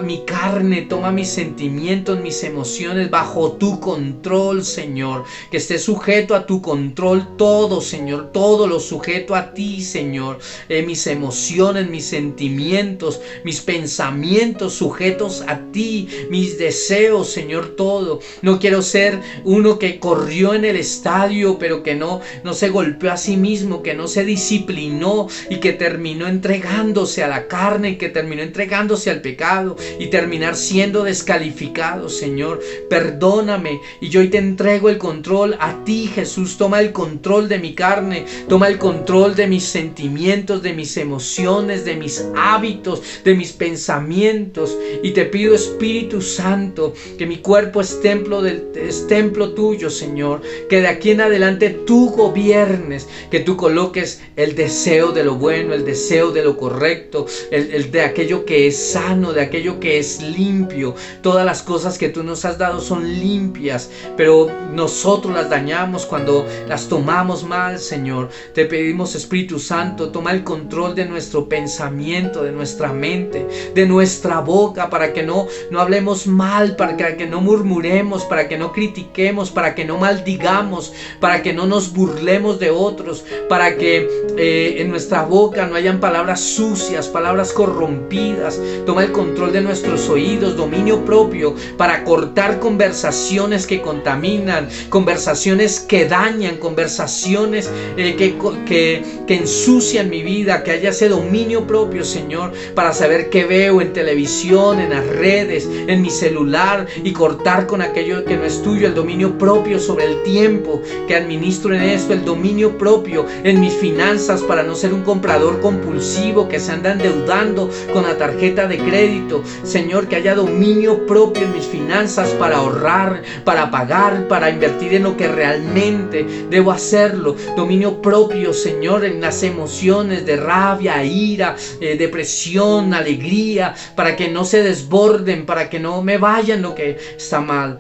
mi carne, toma mis sentimientos, mis emociones bajo tu control, Señor, que esté sujeto a tu control todo, Señor, todo lo sujeto a ti, Señor, mis emociones, mis sentimientos, mis pensamientos sujetos a ti, mis deseos, Señor, todo. No quiero ser uno que corrió en el estadio pero que no se golpeó a sí mismo, que no se disciplinó y que terminó entregándose a la carne, y que terminó entregándose al pecado y terminar siendo descalificado. Señor, perdóname, y yo hoy te entrego el control a ti, Jesús. Toma el control de mi carne, toma el control de mis sentimientos, de mis emociones, de mis hábitos, de mis pensamientos, y te pido, Espíritu Santo, que mi cuerpo es templo tuyo, Señor, que de aquí en adelante tú gobiernes, que tú coloques el deseo de lo bueno, el deseo de lo correcto, el de aquello que es sano, de aquello que es limpio. Todas las cosas que tú nos has dado son limpias, pero nosotros las dañamos cuando las tomamos mal, Señor. Te pedimos, Espíritu Santo, toma el control de nuestro pensamiento, de nuestra mente, de nuestra boca, para que no hablemos mal, para que no murmuremos, para que no critiquemos, para que no maldigamos, para que no nos burlemos de otros, para que en nuestra boca no hayan palabras sucias, palabras corrompidas. Toma el control de nuestros oídos, dominio propio, para cortar conversaciones que contaminan, conversaciones que dañan, conversaciones que ensucian mi vida. Que haya ese dominio propio, Señor, para saber qué veo en televisión, en las redes, en mi celular, y cortar con aquello que no es tuyo. El dominio propio sobre el tiempo que administro en esto, el dominio propio en mis finanzas, para no ser un comprador compulsivo que se anda endeudando con la tarjeta de crédito. Señor, que haya dominio propio en mis finanzas para ahorrar, para pagar, para invertir en lo que realmente debo hacerlo. Dominio propio, Señor, en las emociones de rabia, ira, depresión, alegría, para que no se desborden, para que no me vayan lo que está mal,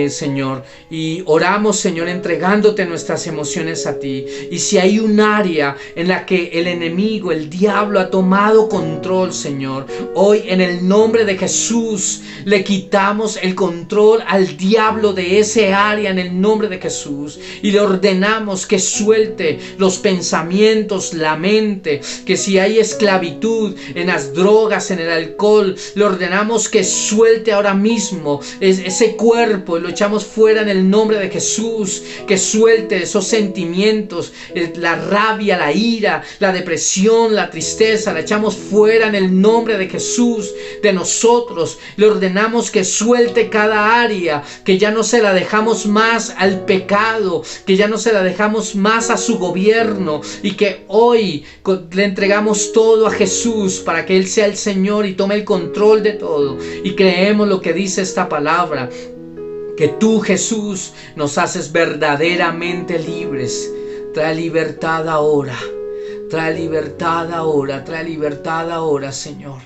Señor. Y oramos, Señor, entregándote nuestras emociones a ti. Y si hay un área en la que el enemigo, el diablo, ha tomado control, Señor, hoy en el nombre de Jesús le quitamos el control al diablo de ese área, en el nombre de Jesús, y le ordenamos que suelte los pensamientos, la mente. Que si hay esclavitud en las drogas, en el alcohol, le ordenamos que suelte ahora mismo ese cuerpo, y lo echamos fuera en el nombre de Jesús. Que suelte esos sentimientos, la rabia, la ira, la depresión, la tristeza, la echamos fuera en el nombre de Jesús de nosotros. Le ordenamos que suelte cada área, que ya no se la dejamos más al pecado, que ya no se la dejamos más a su gobierno, y que hoy le entregamos todo a Jesús para que Él sea el Señor y tome el control de todo. Y creemos lo que dice esta palabra, que tú, Jesús, nos haces verdaderamente libres. Trae libertad ahora, trae libertad ahora, trae libertad ahora, Señor.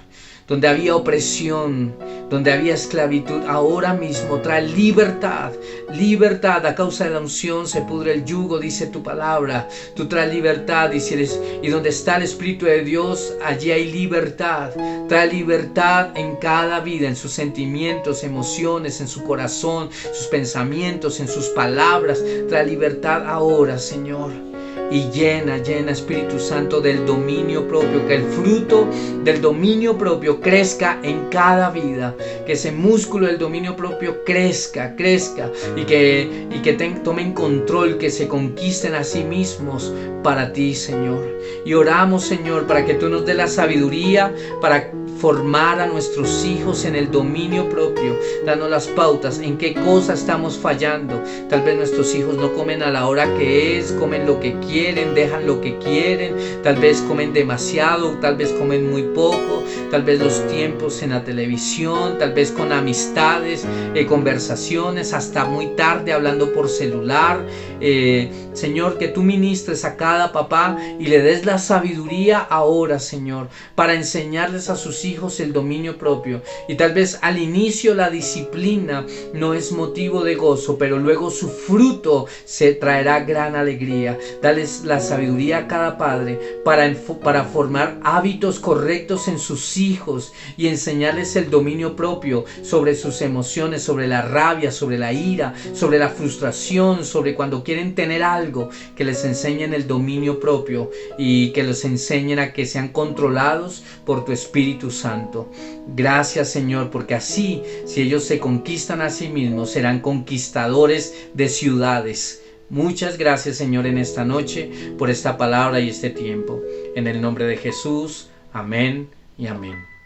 Donde había opresión, donde había esclavitud, ahora mismo trae libertad. Libertad, a causa de la unción se pudre el yugo, dice tu palabra. Tú traes libertad, y donde está el Espíritu de Dios, allí hay libertad. Trae libertad en cada vida, en sus sentimientos, emociones, en su corazón, sus pensamientos, en sus palabras. Trae libertad ahora, Señor. Y llena, Espíritu Santo, del dominio propio. Que el fruto del dominio propio crezca en cada vida. Que ese músculo del dominio propio crezca. Y que tomen control, que se conquisten a sí mismos para ti, Señor. Y oramos, Señor, para que tú nos des la sabiduría para formar a nuestros hijos en el dominio propio. Danos las pautas, en qué cosa estamos fallando. Tal vez nuestros hijos no comen a la hora que es, comen lo que quieren, dejan lo que quieren, tal vez comen demasiado, tal vez comen muy poco, tal vez los tiempos en la televisión, tal vez con amistades, conversaciones hasta muy tarde hablando por celular. Señor, que tú ministres a cada papá y le des la sabiduría ahora, Señor, para enseñarles a sus hijos el dominio propio. Y tal vez al inicio la disciplina no es motivo de gozo, pero luego su fruto se traerá gran alegría. Dales la sabiduría a cada padre para formar hábitos correctos en sus hijos y enseñarles el dominio propio sobre sus emociones, sobre la rabia, sobre la ira, sobre la frustración, sobre cuando quieren tener algo, que les enseñen el dominio propio y que los enseñen a que sean controlados por tu Espíritu Santo. Gracias, Señor, porque así, si ellos se conquistan a sí mismos, serán conquistadores de ciudades. Muchas gracias, Señor, en esta noche por esta palabra y este tiempo. En el nombre de Jesús, amén y amén.